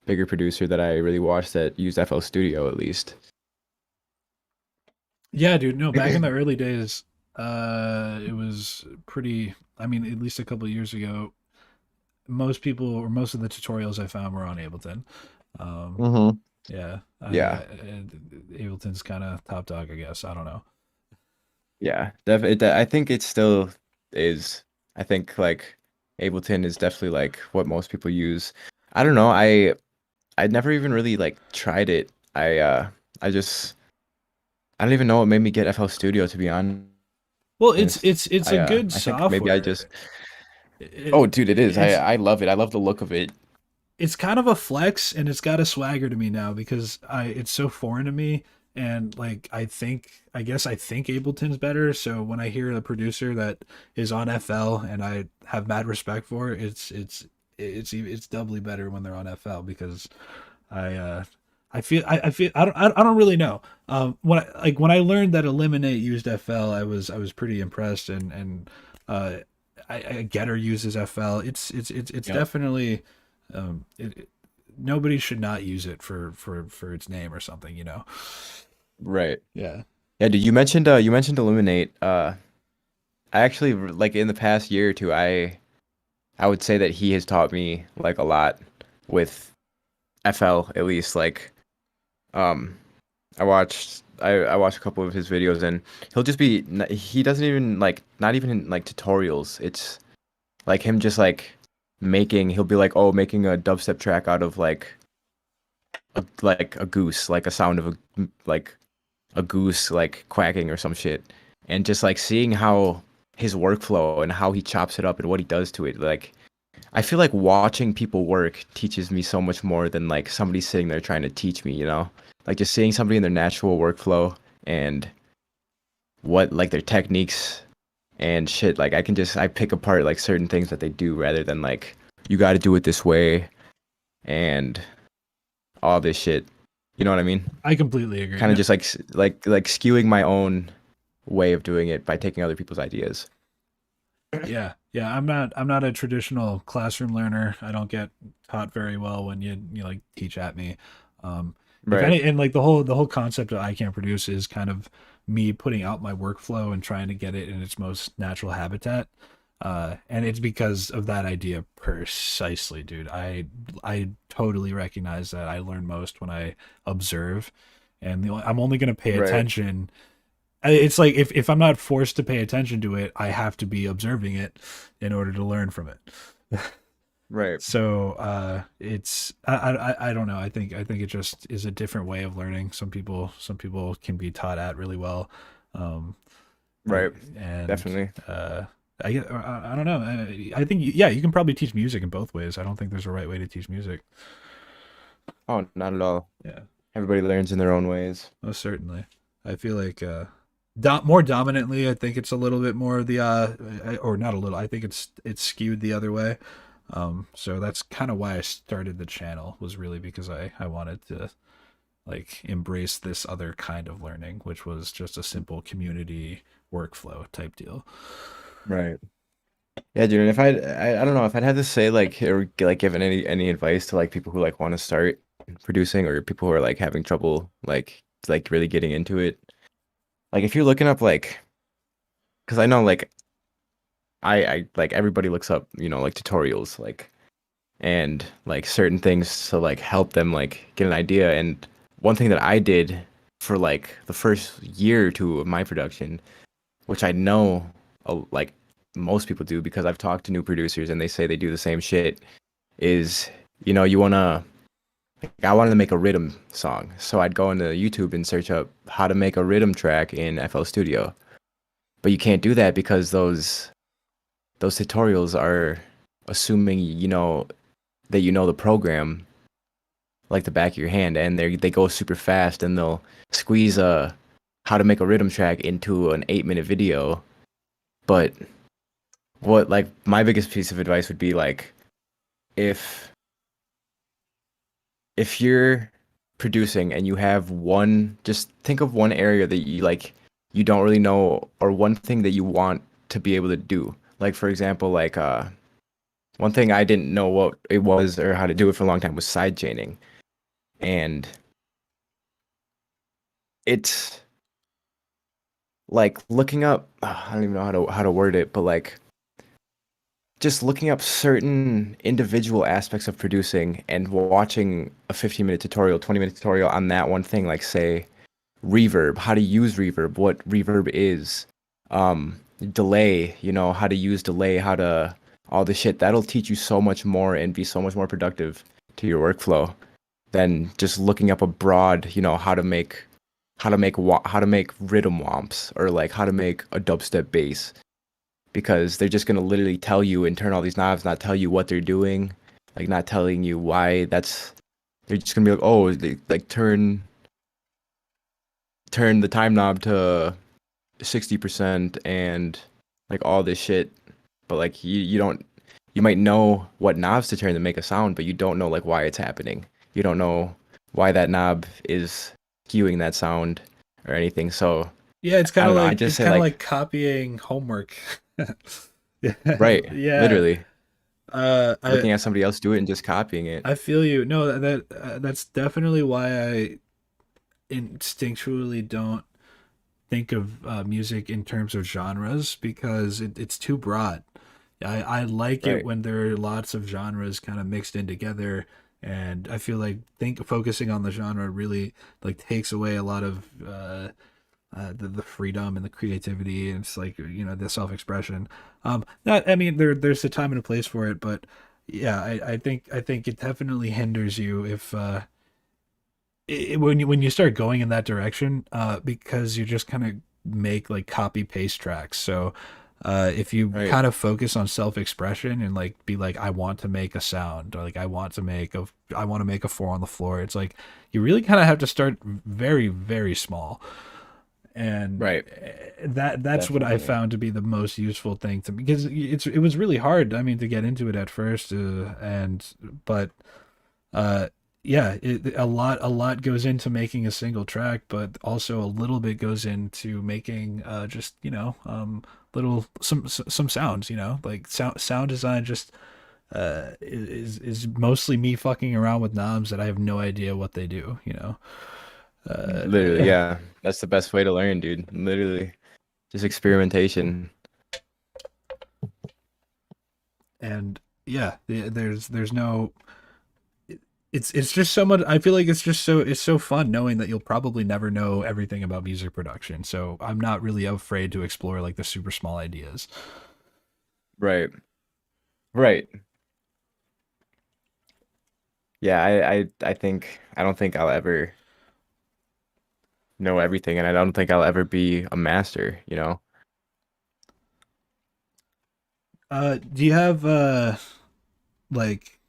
bigger producer that I really watched that used FL Studio at least. Yeah, dude. No, back in the early days, it was pretty. I mean, at least a couple of years ago, most people or most of the tutorials I found were on Ableton. Um, Mm-hmm. yeah, Yeah, Ableton's kind of top dog, I guess. I don't know. yeah. I think it still is. I think like Ableton is definitely like what most people use. I don't know. I never even really like tried it. I just I don't even know what made me get FL Studio, to be honest. Well, it's a good I think maybe I just software. oh dude, it is. It's I love it. I love the look of it. it's kind of a flex, and it's got a swagger to me now because I it's so foreign to me, and like I think Ableton's better. So when I hear a producer that is on FL and I have mad respect for, it's doubly better when they're on FL because I uh I feel I don't really know. When I learned that Eliminate used FL, I was pretty impressed, and uh Getter uses FL. It's Yep. definitely nobody should not use it for its name or something, you know. Right. Yeah. Yeah, dude, you mentioned Illuminate. I actually like in the past year or two, I would say that he has taught me like a lot with FL at least. Like um I watched a couple of his videos, and he'll just be he doesn't even like not even in, like tutorials. It's like him just like making he'll be like, oh, making a dubstep track out of like a goose, like a sound of like a goose like quacking or some shit, and just like seeing how his workflow and how he chops it up and what he does to it. Like I feel like watching people work teaches me so much more than like somebody sitting there trying to teach me, you know? Like just seeing somebody in their natural workflow and what like their techniques and shit. Like I pick apart like certain things that they do rather than like you got to do it this way and all this shit. You know what I mean? I completely agree. Kind of No, just like like skewing my own way of doing it by taking other people's ideas. yeah, yeah. I'm not a traditional classroom learner. I don't get taught very well when you like teach at me. If Right. any, and like the whole concept of I can't produce is kind of me putting out my workflow and trying to get it in its most natural habitat. And it's because of that idea precisely, dude. I totally recognize that I learn most when I observe, and I'm only going to pay Right. attention. It's like if I'm not forced to pay attention to it, I have to be observing it in order to learn from it. Right. So it's I don't know. I think it just is a different way of learning. Some people can be taught at really well. Um, Right. And Definitely. uh, I don't know. I think yeah, you can probably teach music in both ways. I don't think there's a right way to teach music. Oh, not at all. Yeah, Everybody learns in their own ways. most certainly. I feel like more dominantly, I think it's a little bit more of the or not a little. I think it's skewed the other way. So that's kind of why I started the channel, was really because I wanted to like embrace this other kind of learning, which was just a simple community workflow type deal. Right. Yeah, dude. And if I don't know if I'd have to say like or like given any advice to like people who like want to start producing or people who are like having trouble like really getting into it. Like if you're looking up like, because I know like I like everybody looks up like tutorials and like certain things to like help them like get an idea. And one thing that I did for like the first year or two of my production, which I know like most people do because I've talked to new producers and they say they do the same shit, is you wanna like, I wanted to make a rhythm song. So I'd go into YouTube and search up how to make a rhythm track in FL Studio. But you can't do that because those tutorials are assuming that the program like the back of your hand, and they go super fast, and they'll squeeze a how to make a rhythm track into an 8-minute video. But what like my biggest piece of advice would be like if you're producing and you have one, just think of one area that you don't really know, or one thing that you want to be able to do. Like for example, like one thing I didn't know what it was or how to do it for a long time was side chaining. And it's like looking up, I don't even know how to word it, but like just looking up certain individual aspects of producing and watching a 15-minute tutorial, 20-minute tutorial on that one thing, like say reverb, how to use reverb, what reverb is, delay, how to use delay, how to all the shit. That'll teach you so much more and be so much more productive to your workflow than just looking up a broad, how to make rhythm womps or like how to make a dubstep bass, because they're just gonna literally tell you and turn all these knobs, not tell you what they're doing, like not telling you why that's. They're just gonna be like, oh, they, like turn the time knob to 60% and like all this shit. But like you don't, you might know what knobs to turn to make a sound, but you don't know like why it's happening. You don't know why that knob is skewing that sound or anything. So Yeah, I don't know. I just it's say kind of like, like copying homework. Yeah, right, yeah. literally Uh, I looking at somebody else do it and just copying it. I feel you. No, that's definitely why I instinctually don't think of music in terms of genres, because it's too broad. I like it Right, when there are lots of genres kind of mixed in together, and I feel like focusing on the genre really like takes away a lot of the freedom and the creativity, and it's like the self expression. Not, I mean, there's a time and a place for it, but yeah, I think it definitely hinders you if when you start going in that direction, because you just kind of make like copy paste tracks. So if you right, kind of focus on self expression and like be like, I want to make a sound, or like I want to make a four on the floor. It's like you really kind of have to start very very small, and right. that's what I Definitely. found to be the most useful thing to, because it was really hard. I mean, to get into it at first, and but uh yeah, a lot goes into making a single track, but also a little bit goes into making just little some sounds, like sound design just is mostly me fucking around with knobs that I have no idea what they do, uh Literally, yeah. That's the best way to learn, dude. Literally. Just experimentation. and yeah, there's no, it's just so much. I feel like it's so fun knowing that you'll probably never know everything about music production. So I'm not really afraid to explore like the super small ideas. Right. Right. Yeah, I think I don't think I'll ever know everything, and I don't think I'll ever be a master, you know? Do you have like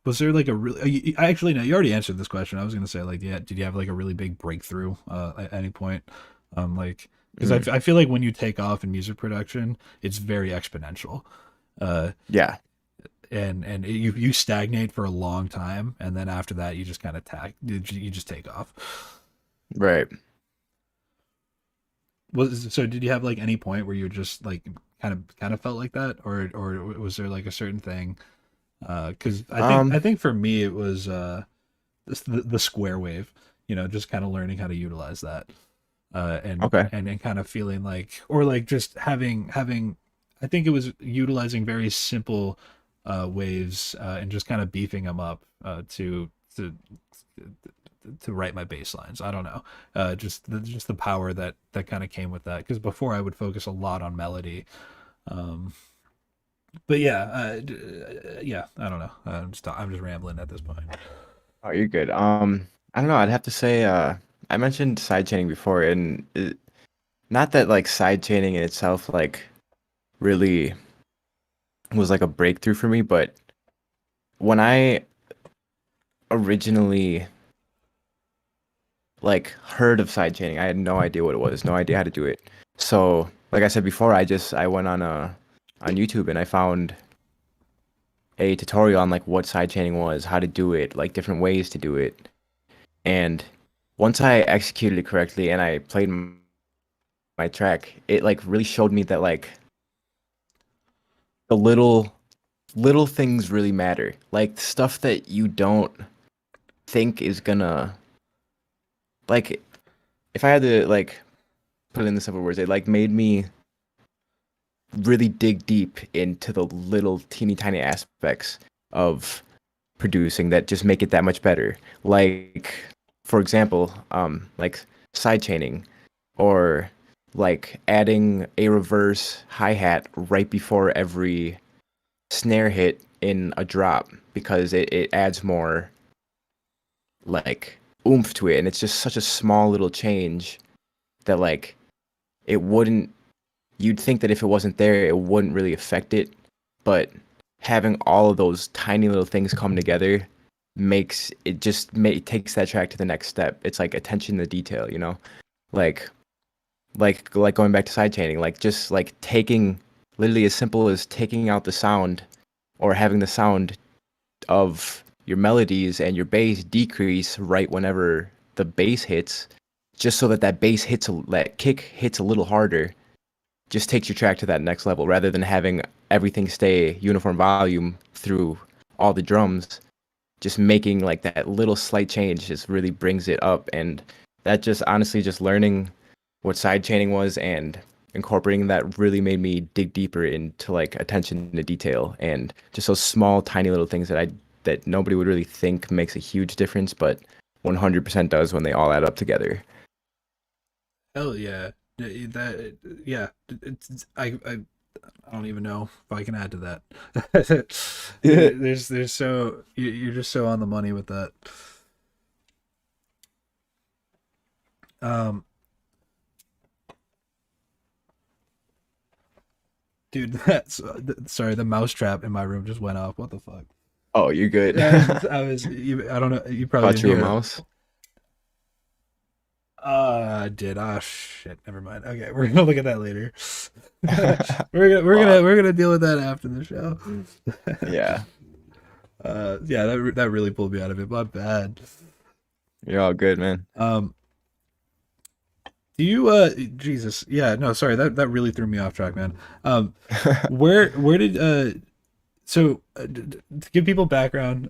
was there like a really I actually no, you already answered this question. I was gonna say like yeah, did you have like a really big breakthrough at any point? Like because Mm, I feel like when you take off in music production, it's very exponential. Uh, yeah, you stagnate for a long time, and then after that, you just kind of you just take off. right. So did you have like any point where you just like kind of felt like that, or was there like a certain thing? Because I Um, think for me it was the square wave, just kind of learning how to utilize that, okay. and kind of feeling like, or like just having, I think it was utilizing very simple waves and just kind of beefing them up to write my bass lines. I don't know, just the power that kind of came with that. Because before I would focus a lot on melody, um, but yeah, yeah, I don't know. I'm just rambling at this point. Oh, you're good. I don't know. I'd have to say, I mentioned sidechaining before, and not that like sidechaining in itself like really was like a breakthrough for me, but when I originally like heard of sidechaining, I had no idea what it was, no idea how to do it. So, like I said before, I went on YouTube and I found a tutorial on like what sidechaining was, how to do it, like different ways to do it. And once I executed it correctly and I played my track, it like really showed me that like the little things really matter. Like stuff that you don't think is gonna like if I had to like put it in the simple words, it like made me really dig deep into the little teeny tiny aspects of producing that just make it that much better. Like for example, like side chaining or like adding a reverse hi-hat right before every snare hit in a drop because it adds more like oomph to it and it's just such a small little change that like it wouldn't you'd think that if it wasn't there it wouldn't really affect it, but having all of those tiny little things come together makes it just it takes that track to the next step. It's like attention to detail, you know? Like like going back to sidechaining, like just like taking literally as simple as taking out the sound or having the sound of your melodies and your bass decrease right whenever the bass hits, just so that that kick hits a little harder, just takes your track to that next level rather than having everything stay uniform volume through all the drums. Just making like that little slight change just really brings it up, and that just honestly just learning what side chaining was and incorporating that really made me dig deeper into like attention to detail and just those small tiny little things that nobody would really think makes a huge difference, but 100% does when they all add up together. Hell yeah. That yeah. I don't even know if I can add to that. There's so you're just so on the money with that. Um, dude, that's sorry. The mousetrap in my room just went off. What the fuck? Oh, you're good. I don't know. You probably Thought didn't you were a hear it. mouse. I did. Ah, shit. Never mind. Okay, we're gonna look at that later. We're gonna deal with that after the show. Yeah, Yeah, that really pulled me out of it. My bad. you're all good, man. Um, do you Jesus? Yeah, no, sorry. That really threw me off track, man. Where did so to give people background,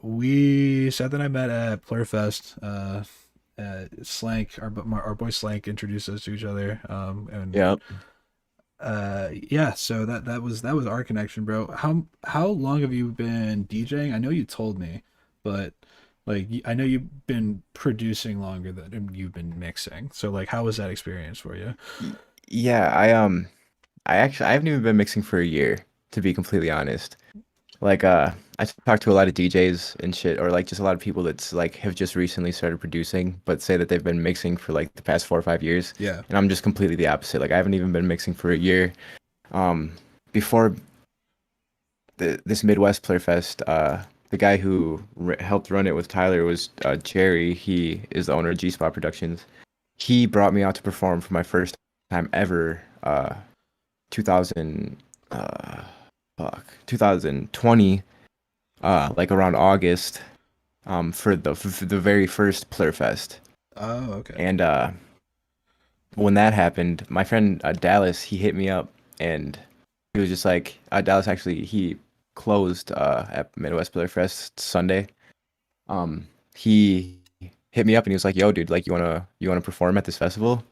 we Seth and I met at Plurfest. Slank, our boy Slank introduced us to each other. And Yep. yeah, so that was our connection, bro. How long have you been DJing? I know you told me, but like I know you've been producing longer than you've been mixing. So like, how was that experience for you? Yeah, I haven't even been mixing for a year, to be completely honest. Like I talk to a lot of DJs and shit, or like just a lot of people that's like have just recently started producing, but say that they've been mixing for like the past 4 or 5 years. Yeah. And I'm just completely the opposite. Like I haven't even been mixing for a year. Um before this Midwest Player Fest. The guy who helped run it with Tyler was Jerry. He is the owner of G Spot Productions. He brought me out to perform for my first time ever. 2000, uh, 2020, like around August, for the very first Player Fest. Oh, okay. And when that happened, my friend Dallas, he hit me up and he was just like, Dallas actually, he closed at Midwest Player Fest Sunday. He hit me up and he was like, "Yo, dude, like you wanna perform at this festival?"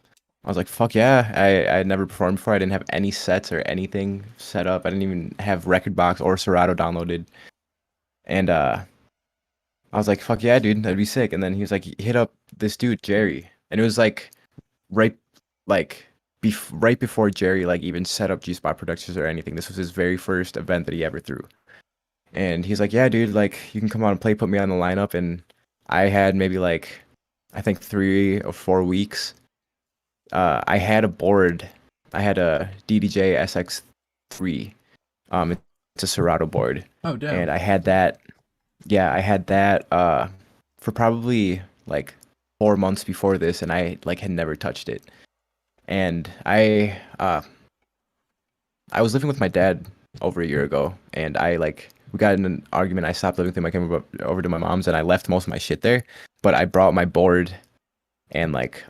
I was like, "Fuck yeah!" I had never performed before. I didn't have any sets or anything set up. I didn't even have Record Box or Serato downloaded. And I was like, "Fuck yeah, dude, that'd be sick." And then he was like, "Hit up this dude Jerry," and it was like right like right before Jerry like even set up G Spot Productions or anything. This was his very first event that he ever threw. And he's like, "Yeah, dude, like you can come out and play, put me on the lineup." And I had maybe like I think 3 or 4 weeks. I had a board. I had a DDJ SX3. It's a Serato board, Oh, damn. and I had that. Yeah, I had that for probably like 4 months before this, and I like had never touched it. And I was living with my dad over a year ago, and I like we got in an argument. I stopped living with him. I came over to my mom's, and I left most of my shit there. But I brought my board and like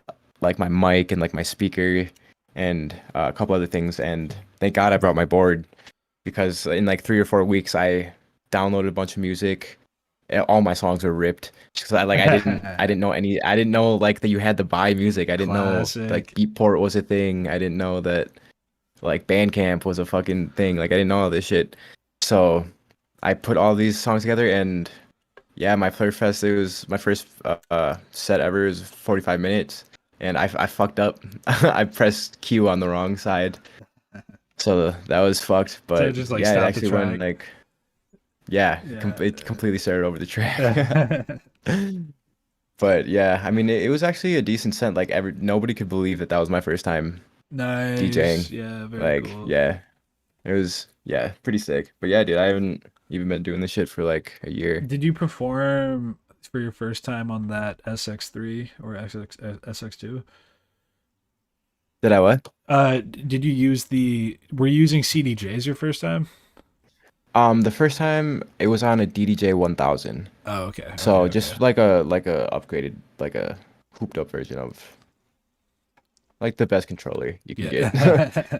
my mic and like my speaker and a couple other things. And thank God I brought my board because in like 3 or 4 weeks I downloaded a bunch of music. All my songs were ripped because I didn't know any. I didn't know like that you had to buy music. I didn't know like Classic. Beatport was a thing. I didn't know that like Bandcamp was a fucking thing. Like I didn't know all this shit. So I put all these songs together and yeah, my Player Fest, it was my first set ever. It was 45 minutes and I fucked up. I pressed Q on the wrong side. So that was fucked. So it But just like yeah, it stop the actually went track. like, yeah, Yeah. it completely started over the track. But yeah, I mean, it was actually a decent set. Like nobody could believe that that was my first time Nice. DJing. Yeah, very Like, cool. yeah, it was, yeah, pretty sick. But yeah, dude, I haven't even been doing this shit for like a year. Did you perform for your first time on that SX3 or SX2? Did I what? Did you use were you using CDJs your first time? The first time it was on a DDJ 1000. Oh, okay, okay, So okay. just like a upgraded, like a hooped up version of like the best controller you can get. Yeah.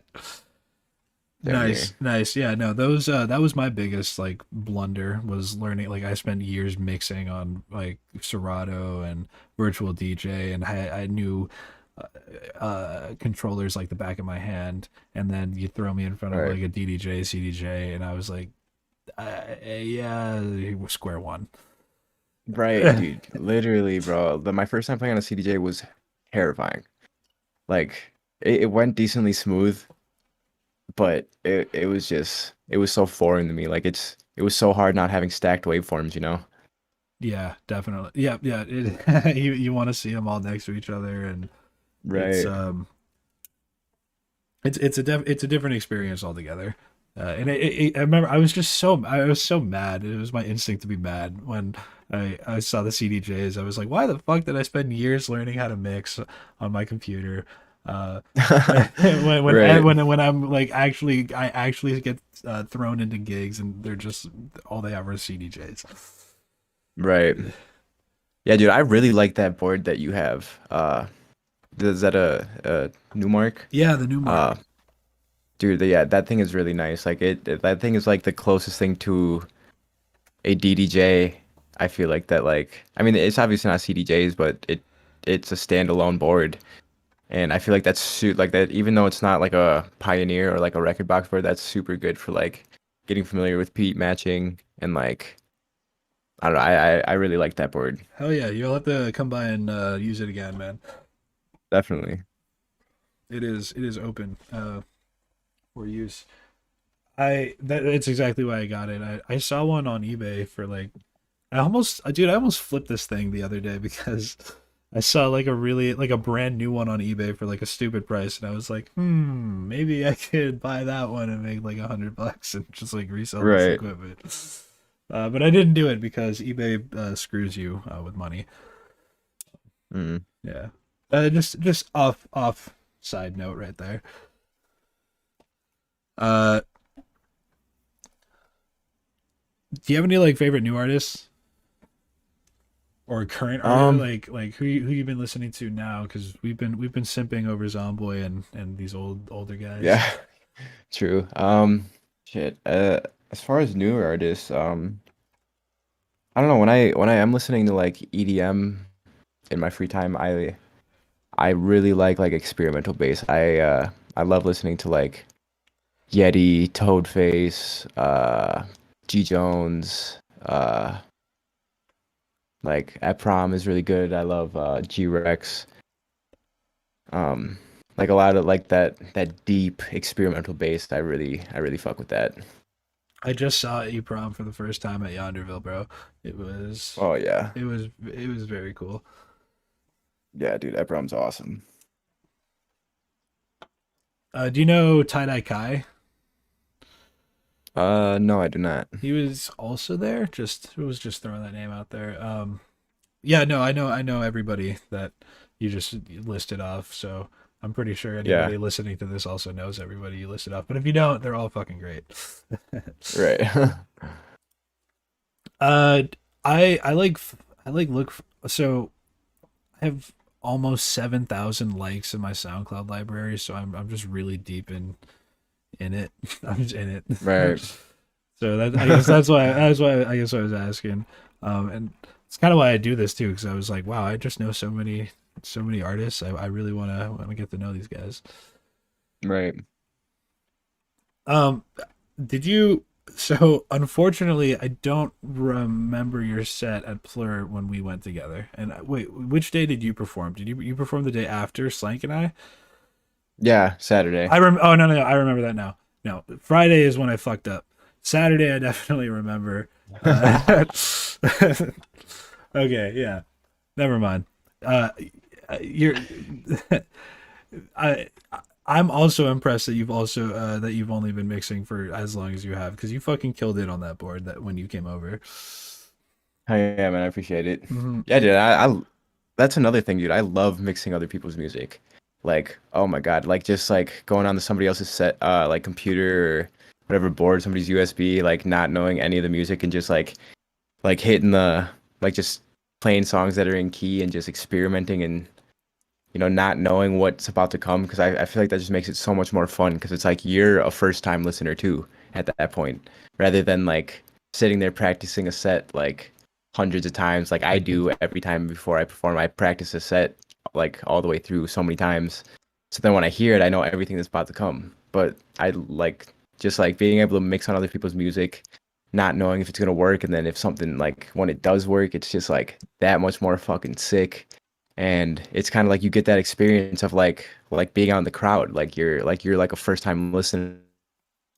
Damn Nice, near. nice. Yeah, no, those that was my biggest like blunder was learning like I spent years mixing on like Serato and virtual DJ and I knew controllers like the back of my hand and then you throw me in front of Right. like a DDJ, CDJ and I was like yeah, square one. Right, dude. Literally, bro. My first time playing on a CDJ was terrifying. Like it went decently smooth, but it was just it was so foreign to me. Like it was so hard not having stacked waveforms, you know? Yeah, definitely. Yeah, yeah. You want to see them all next to each other, and it's Right. it's a different experience altogether. And I remember I was so mad. It was my instinct to be mad when I saw the CDJs. I was like, why the fuck did I spend years learning how to mix on my computer? Right. When I'm like I actually get thrown into gigs and they're just all they have are CDJs. Right. Yeah, dude, I really like that board that you have. Is that a Newmark? Yeah, the new mark. Uh, dude, yeah, that thing is really nice. Like that thing is like the closest thing to a DDJ. I feel like that like I mean it's obviously not CDJs, but it's a standalone board. And I feel like that's like that even though it's not like a Pioneer or like a record box board, that's super good for like getting familiar with beat matching and like I don't know, I really like that board. Hell yeah, you'll have to come by and use it again, man. Definitely. It is open for use. It's exactly why I got it. I saw one on eBay for like I almost flipped this thing the other day because I saw like a really like a brand new one on eBay for like a stupid price, and I was like, maybe I could buy that one and make like $100 and just like resell this Right. equipment. But I didn't do it because eBay screws you with money. Mm. Yeah. Just off side note right there. Uh, do you have any like favorite new artists or current artists Um. like who you've been listening to now? Because we've been simping over Zomboy and these older guys. Yeah. True. Shit. As far as newer artists, I don't know. When I am listening to like EDM in my free time, I really like experimental bass. I love listening to like Yeti, Toadface, G Jones, like at prom is really good. I love G Rex. Um, like a lot of like that deep experimental bass. I really fuck with that. I just saw EPROM for the first time at Yonderville, bro. It was Oh yeah, it was very cool. yeah, dude, that prom's awesome. Do you know Tie Dye Kai? No, I do not. He was also there. Just was just throwing that name out there. Yeah, no, I know everybody that you just listed off. So I'm pretty sure Yeah, anybody listening to this also knows everybody you listed off. But if you don't, they're all fucking great. right. uh, I like look. So I have almost 7,000 likes in my SoundCloud library. So I'm just really deep in it. I'm just in it. Right. So that I guess that's why I guess I was asking. And it's kind of why I do this too, because I was like, wow, I just know so many artists. I really want to get to know these guys. Right. Um, did you? So unfortunately, I don't remember your set at Plur when we went together. And wait, which day did you perform? Did you perform the day after Slank and I? Yeah, Saturday. Oh no, I remember that now. No, Friday is when I fucked up. Saturday I definitely remember. Okay, yeah. Never mind. Uh, you're. I. I'm also impressed that you've only been mixing for as long as you have because you fucking killed it on that board that when you came over. Oh, yeah, man, I appreciate it. Hmm. Yeah, dude, that's another thing, dude. I love mixing other people's music. Like, oh my God, like just like going on to somebody else's set, like computer or whatever board, somebody's USB, like not knowing any of the music and just like hitting like just playing songs that are in key and just experimenting and not knowing what's about to come because I feel like that just makes it so much more fun because it's like you're a first time listener too at that point rather than like sitting there practicing a set like hundreds of times like I do every time before I perform. I practice a set like all the way through so many times. So then when I hear it, I know everything that's about to come. But I like just like being able to mix on other people's music, not knowing if it's gonna work, and then if something like when it does work, it's just like that much more fucking sick and it's kind of like you get that experience of like being out in the crowd like you're like a first time listener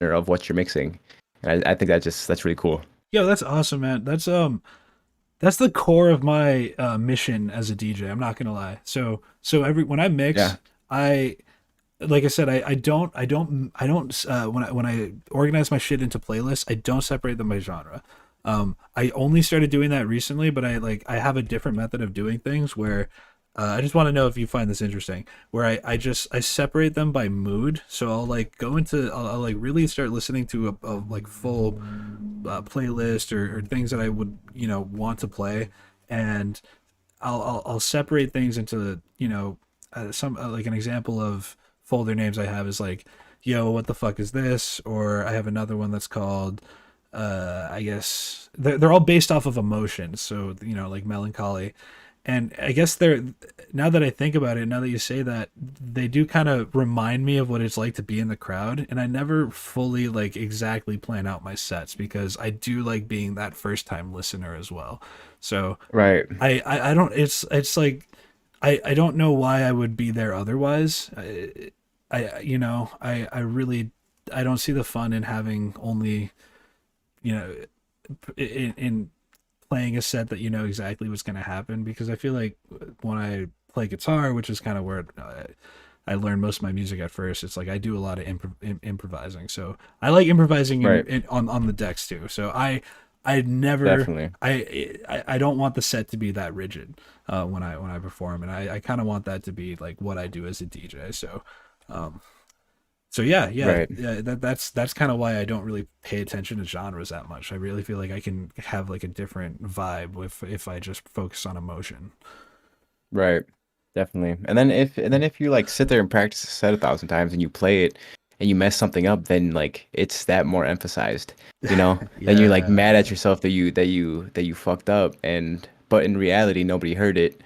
of what you're mixing and I think that's really cool. Yo, that's awesome, man. That's the core of my mission as a DJ. I'm not gonna lie. So every when I Yeah. mix, I like I said, I don't when I organize my shit into playlists, I don't separate them by genre. I only started doing that recently, but I have a different method of doing things where I just want to know if you find this interesting. Where I separate them by mood, so I'll like go into I'll like really start listening to a like full playlist or things that I would want to play, and I'll separate things into some like an example of folder names I have is like, yo, what the fuck is this? Or I have another one that's called I guess they're all based off of emotions, so like melancholy. And I guess they're now that I think about it, now that you say that, they do kind of remind me of what it's like to be in the crowd. And I never fully like exactly plan out my sets because I do like being that first time listener as well. So Right. I don't it's like I don't know why I would be there otherwise. I really I don't see the fun in having only you know in playing a set that you know exactly what's going to happen, because I feel like when I play guitar, which is kind of where I learned most of my music at first, it's like I do a lot of improvising. So I like improvising Right. on the decks too. So I never Definitely. I don't want the set to be that rigid when I perform, and I kind of want that to be like what I do as a DJ. So um, so Right. yeah. That's kind of why I don't really pay attention to genres that much. I really feel like I can have like a different vibe with if I just focus on emotion. Right. Definitely. And then if you like sit there and practice a set 1,000 times and you play it and you mess something up, then like it's that more emphasized, you know? Then you're like Yeah, mad at yourself that you fucked up, and but in reality nobody heard it.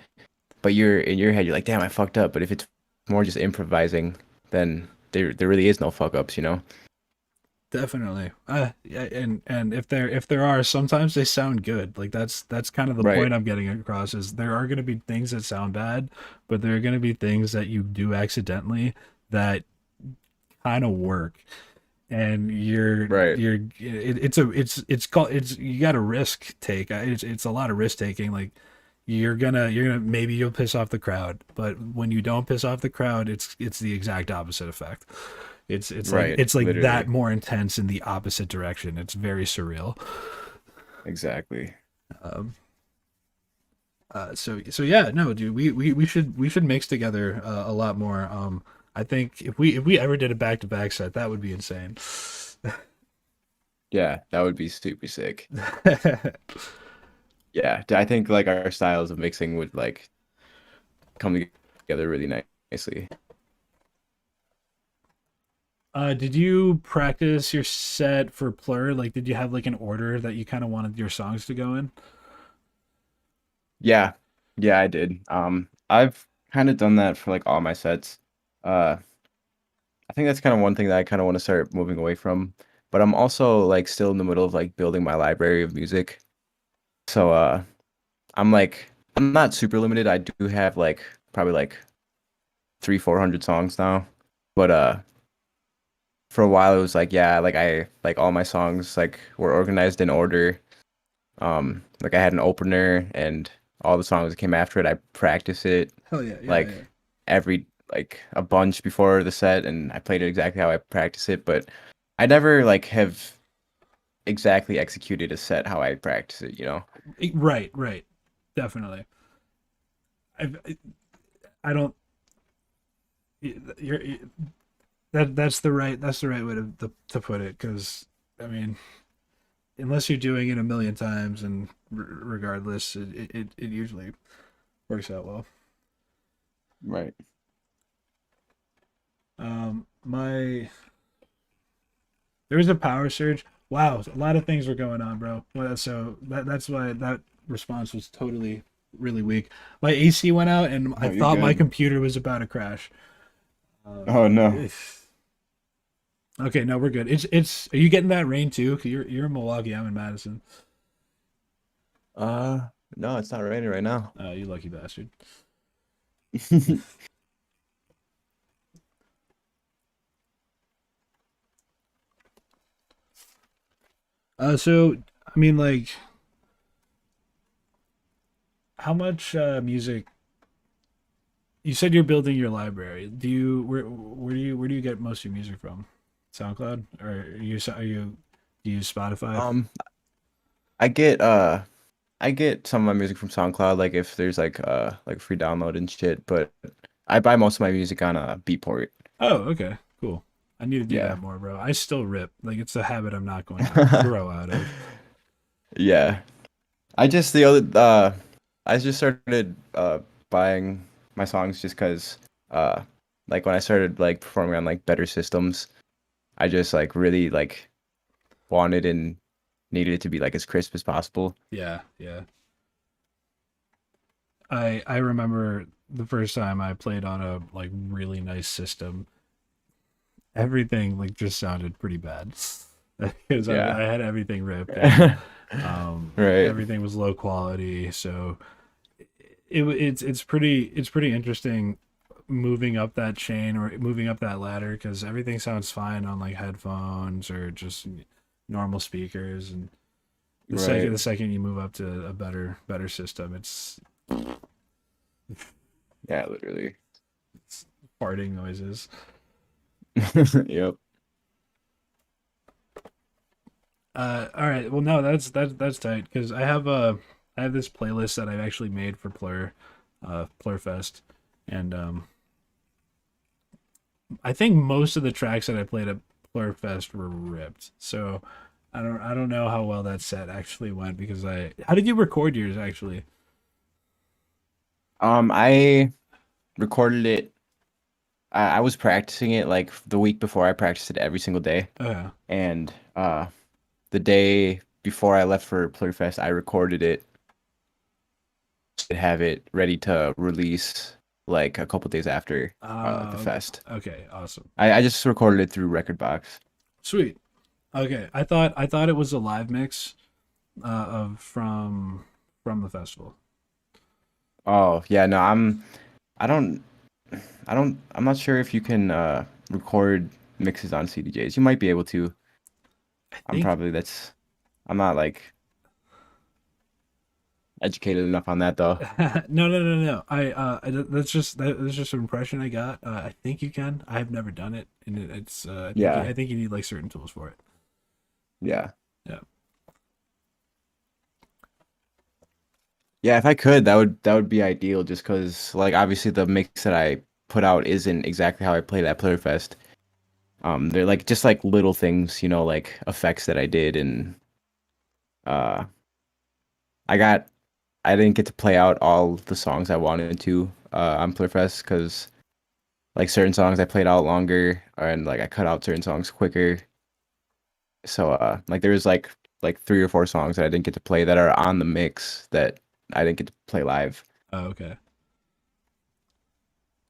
But you're in your head, you're like, damn, I fucked up. But if it's more just improvising, then there really is no fuck ups, you know? definitely. Yeah, and if there are, sometimes they sound good. Like that's kind of the Right. point I'm getting across, is there are going to be things that sound bad, but there are going to be things that you do accidentally that kind of work. And Right. it's called, it's, you got to risk take. It's a lot of risk taking. Like you're gonna maybe you'll piss off the crowd, but when you don't piss off the crowd, it's the exact opposite effect. Right. It's like that Literally. more intense in the opposite direction. It's very surreal. Exactly. Um, so yeah, no, dude, we should mix together a lot more. I think if we ever did a back to back set, that would be insane. Yeah, that would be super sick. Yeah, I think like our styles of mixing would like come together really nicely. Did you practice your set for Plur? Like, did you have like an order that you kind of wanted your songs to go in? Yeah, yeah, I did. I've kind of done that for like all my sets. Uh, I think that's kind of one thing that I kind of want to start moving away from. But I'm also like still in the middle of like building my library of music. So I'm like I'm not super limited. I do have like probably like 300-400 songs now. But for a while it was like yeah, like I like all my songs like were organized in order. Like I had an opener and all the songs that came after it, I practice it Hell yeah, yeah, like yeah. every like a bunch before the set, and I played it exactly how I practice it, but I never like have exactly executed a set how I practice it, you know? Right, right, definitely. I I don't. You're that's the right way to put it, because I mean, unless you're doing it a million times, and regardless, it usually works out well. Right. My There was a power surge. Wow, a lot of things were going on, bro. Well, so that's why that response was totally really weak. My AC went out, and I Oh, you're thought my good. computer was about to crash. Oh no. Okay, no, we're good. It's. Are you getting that rain too? 'Cause you're in Milwaukee. I'm in Madison. No, it's not raining right now. You lucky bastard. So I mean, like, how much music? You said you're building your library. Do you where do you get most of your music from? SoundCloud, or are you do you use Spotify? Um, I get some of my music from SoundCloud, like if there's like free download and shit, but I buy most of my music on Beatport. Oh, okay, cool. I need to do that Yeah. more, bro. I still rip. Like, it's a habit I'm not going to grow out of. Yeah. I just the other I just started buying my songs just 'cause uh like when I started like performing on like better systems, I just like really like wanted and needed it to be like as crisp as possible. Yeah, yeah. I remember the first time I played on a like really nice system. Everything like just sounded pretty bad because I Yeah. had everything ripped, and Right. everything was low quality. So it's pretty interesting moving up that chain or moving up that ladder, because everything sounds fine on like headphones or just normal speakers, and Right. The second you move up to a better system, Yeah, literally. it's farting noises. Yep. All right. Well, no, that's tight because I have this playlist that I've actually made for Plurfest, and I think most of the tracks that I played at Plurfest were ripped. So I don't know how well that set actually went because I how did you record yours actually? I recorded it. I was practicing it like the week before. I practiced it every single day, Oh yeah. and the day before I left for Plurfest, I recorded it to have it ready to release like a couple days after the Okay. fest. Okay. Awesome. I just recorded it through Record Box. Sweet. Okay. I thought it was a live mix of from the festival. Oh yeah, no, I don't I'm not sure if you can record mixes on CDJs. You might be able to. I I'm think probably that's I'm not like educated enough on that though. no. That's just an impression I got. I think you can. I've never done it, and Yeah, I think you need like certain tools for it. yeah. Yeah. Yeah, if I could, that would be ideal just 'cause like obviously the mix that I put out isn't exactly how I played at Playerfest. They're like just like little things, like effects that I did and uh I didn't get to play out all the songs I wanted to on Playerfest because like certain songs I played out longer and like I cut out certain songs quicker. So like there was like three or four songs that I didn't get to play that are on the mix that I didn't get to play live. Oh, okay.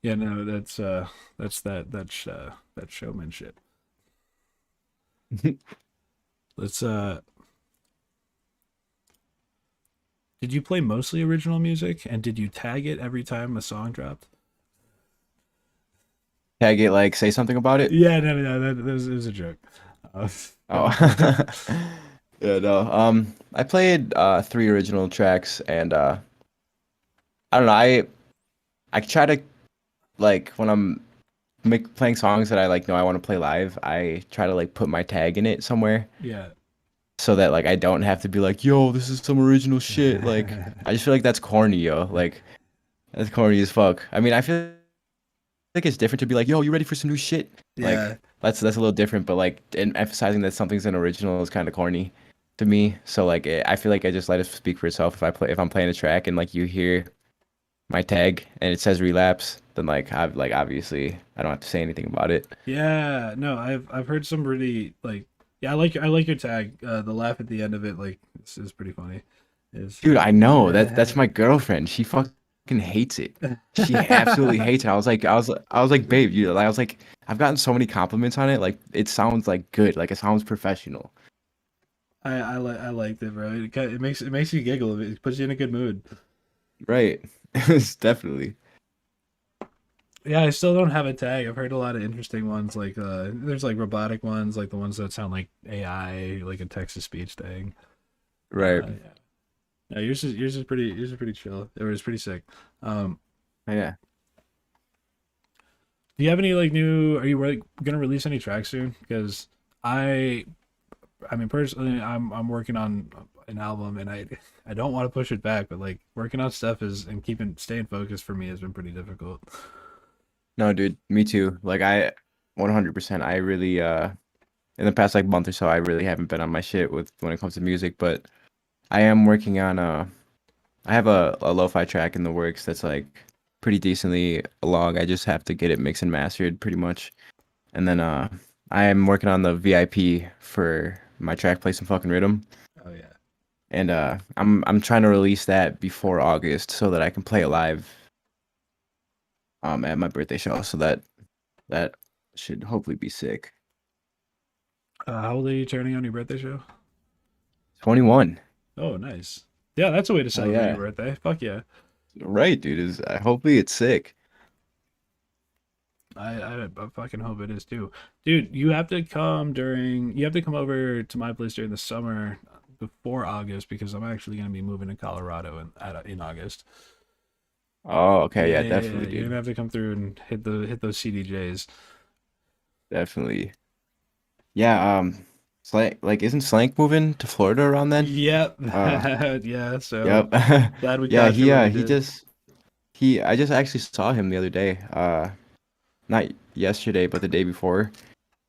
Yeah. No. That showmanship. Let's. Did you play mostly original music, and did you tag it every time a song dropped? Can I get like say something about it? Yeah. No. That was a joke. Oh. Yeah, no. I played three original tracks and I don't know, I try to like when I'm playing songs that I like know I want to play live, I try to like put my tag in it somewhere Yeah. so that like I don't have to be like, "Yo, this is some original shit." Like I just feel like that's corny, yo. Like that's corny as fuck. I mean, I feel like it's different to be like, "Yo, you ready for some new shit?" Like Yeah. that's a little different, but like and emphasizing that something's an original is kind of corny to me. So like I feel like I just let it speak for itself. If I'm playing a track and like you hear my tag and it says relapse, then like I've like obviously I don't have to say anything about it. Yeah, no, I've heard some really like yeah, I like your tag. The laugh at the end of it like this is pretty funny. Is Dude, I know that's my girlfriend. She fucking hates it. She absolutely hates it. I was like, babe, you. I was like, I've gotten so many compliments on it. Like, it sounds like good. Like, it sounds professional. I liked it, bro. It makes you giggle. It puts you in a good mood. Right. It's definitely. Yeah, I still don't have a tag. I've heard a lot of interesting ones like there's like robotic ones like the ones that sound like AI, like a text to speech thing. Right. Yeah. Yeah, yours is pretty chill. It was pretty sick. Um, Yeah. do you have any like new? Are you like gonna release any tracks soon? Because I, I mean personally, I'm working on an album and I don't want to push it back, but like working on stuff is and keeping staying focused for me has been pretty difficult. No, dude, me too. Like, 100%, I really, in the past like month or so, I really haven't been on my shit with when it comes to music, but I am working on I have a lo-fi track in the works that's like pretty decently along. I just have to get it mixed and mastered pretty much. And then I am working on the VIP for my track Play Some Fucking Riddim. Oh yeah. And I'm trying to release that before August so that I can play it live at my birthday show. So that should hopefully be sick. How old are you turning on your birthday show? 21. Oh, nice. Yeah, that's a way to Oh celebrate your yeah. birthday. Fuck yeah. Right, dude. Is hopefully it's sick. I fucking hope it is too. Dude, you have to come over to my place during the summer. before August because I'm actually going to be moving to Colorado in August. Oh, okay, Yeah, yeah, yeah, yeah. definitely, You're dude. gonna have to come through and hit those CDJs. Definitely. Yeah, like isn't Slank moving to Florida around then? Yep. Uh, Yeah. So yep. glad we Yeah, caught you when we he did. just I just actually saw him the other day. Not yesterday, but the day before.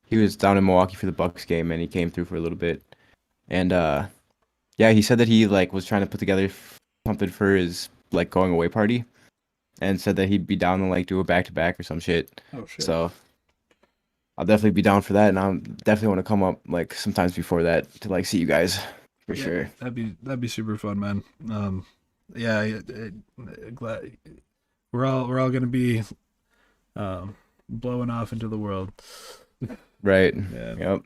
He was down in Milwaukee for the Bucks game and he came through for a little bit. And yeah, he said that he like was trying to put together something for his like going away party and said that he'd be down to like do a back to back or some shit. Oh shit. So I'll definitely be down for that, and I'm definitely want to come up like sometimes before that to like see you guys for Yeah, sure. that'd be super fun, man. Yeah, glad we're all gonna be blowing off into the world. Right. Yeah.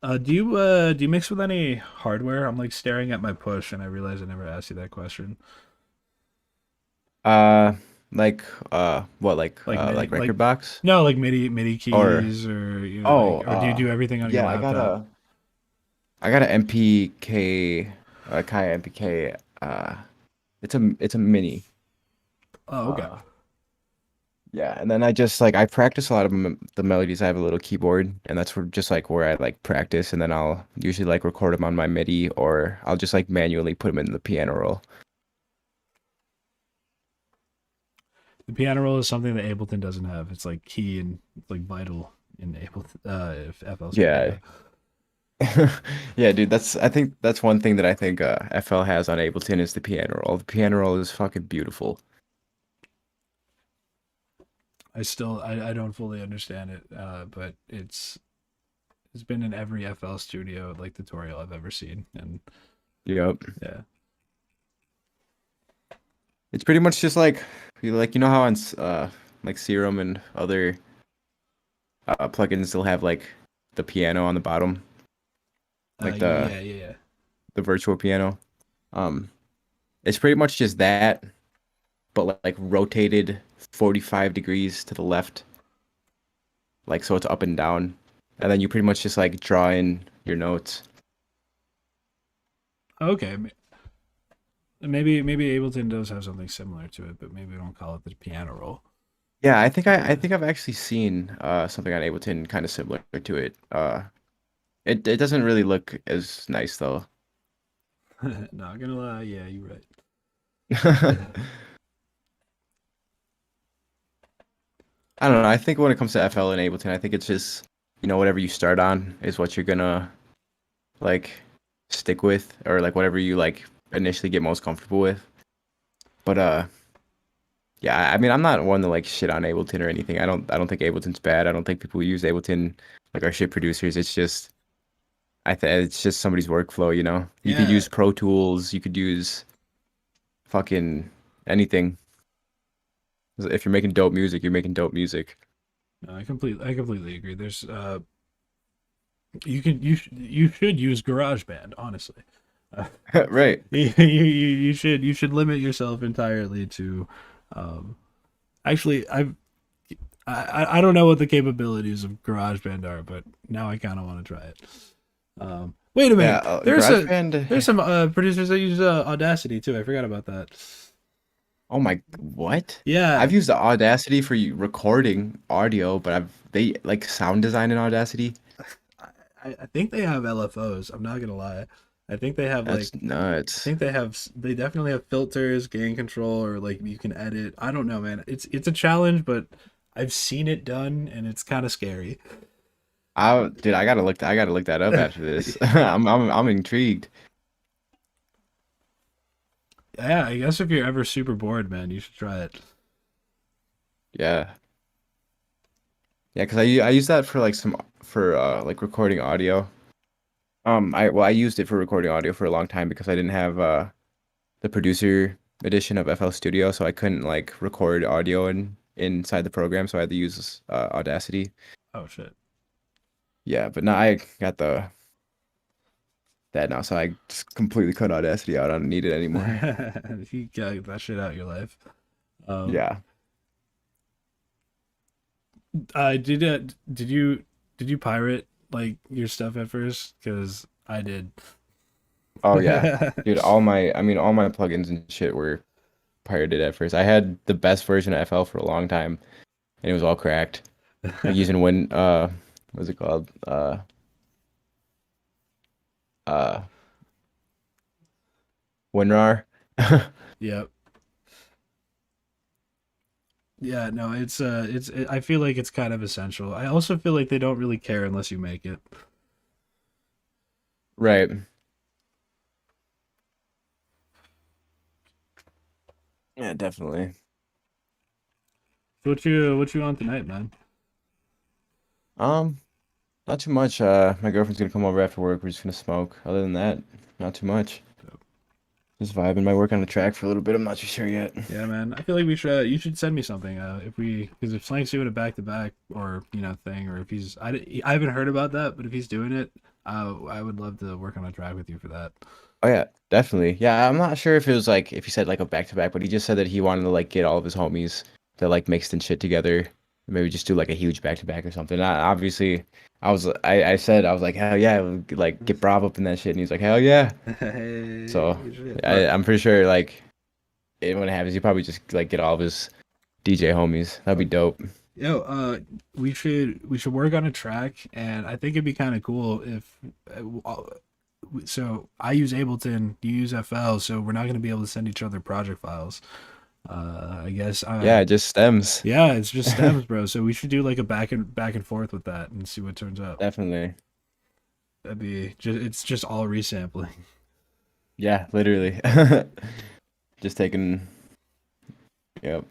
Yep. Do you mix with any hardware? I'm like staring at my push, and I realize I never asked you that question. Uh, what Like MIDI, like record box no, like MIDI or keys, or oh or do you do everything on your yeah, laptop? I got a MPK Kaya MPK. It's a mini. Oh, okay. Uh, Yeah, and then I just like I practice a lot of the melodies. I have a little keyboard, and that's where just like where I like practice, and then I'll usually like record them on my MIDI, or I'll just like manually put them in the piano roll. The piano roll is something that Ableton doesn't have. It's like key and it's like vital in Ableton, if FL Yeah, Studio. yeah, dude. I think that's one thing that I think FL has on Ableton is the piano roll. The piano roll is fucking beautiful. I don't fully understand it, but it's been in every FL Studio like tutorial I've ever seen, and Yep. yeah. It's pretty much just like you know how on like Serum and other plugins they'll have like the piano on the bottom, like Yeah, yeah, yeah. the virtual piano. Um, it's pretty much just that, but like rotated 45 degrees to the left, like so it's up and down. And then you pretty much just like draw in your notes. Okay, maybe Ableton does have something similar to it, but maybe we don't call it the piano roll. Yeah, I Yeah. think I've actually seen something on Ableton kind of similar to it. It doesn't really look as nice though. Not gonna lie, yeah, you're right. I don't know. I think when it comes to FL and Ableton, I think it's just, you know, whatever you start on is what you're gonna like stick with, or like whatever you like initially get most comfortable with. But yeah, I mean, I'm not one to like shit on Ableton or anything. I don't think Ableton's bad. I don't think people who use Ableton like are shit producers. It's just it's just somebody's workflow, you know. You could Yeah, use Pro Tools, you could use fucking anything. If you're making dope music, you're making dope music. no, I completely agree. There's you should use GarageBand, honestly. Uh, Right. you should limit yourself entirely to um actually I don't know what the capabilities of GarageBand are, but now I kind of want to try it. Wait a Yeah, minute. There's GarageBand. some producers that use Audacity too. I forgot about that. Oh my, what? Yeah, I've used the Audacity for recording audio, but they like sound design in Audacity. I think they have LFOs. I'm not gonna lie. I think they have That's like I nuts. think they definitely have filters, gain control, or like you can edit. I don't know, man. It's a challenge, but I've seen it done, and it's kind of scary. Dude, I gotta look that up after this. I'm intrigued. Yeah, I guess if you're ever super bored, man, you should try it. Yeah. Yeah, because I use that for like some for like recording audio. I used it for recording audio for a long time because I didn't have the producer edition of FL Studio, so I couldn't like record audio inside the program, so I had to use Audacity. Oh shit. Yeah, but now I got that now, so I just completely cut Audacity out. I don't need it anymore. You got that shit out your life. Um, Yeah. did you pirate like your stuff at first? Because I did. Oh yeah, dude. All my plugins and shit were pirated at first. I had the best version of FL for a long time, and it was all cracked. Like using what's it called? Uh, WinRAR. Yep. Yeah, no, I feel like it's kind of essential. I also feel like they don't really care unless you make it. Right. Yeah, definitely. So what you on tonight, man? Um, Not too much. My girlfriend's gonna come over after work. We're just gonna smoke. Other than that, not too much. Just vibing. Might work on the track for a little bit. I'm not too sure yet. Yeah, man. I feel like we should. You should send me something. If we, because if Slank's doing a back to back or thing, or if I haven't heard about that, but if he's doing it, I would love to work on a track with you for that. Oh yeah, definitely. Yeah, I'm not sure if it was like if he said like a back to back, but he just said that he wanted to like get all of his homies that like mixed and shit together. Maybe just do like a huge back to back or something. Obviously, I said I was like hell yeah, like get braV up in that shit, and he's like hell yeah. So Hey, shit. But I'm pretty sure like when it happens, he probably just like get all of his DJ homies. That'd be dope. yo, we should work on a track, and I think it'd be kind of cool if. So I use Ableton, you use FL, so we're not going to be able to send each other project files. I guess. Yeah, it just stems. Yeah, it's just stems, bro. So we should do like a back and forth with that and see what turns out. Definitely. That'd be just it's just all resampling. Yeah, literally. Just taking. Yep.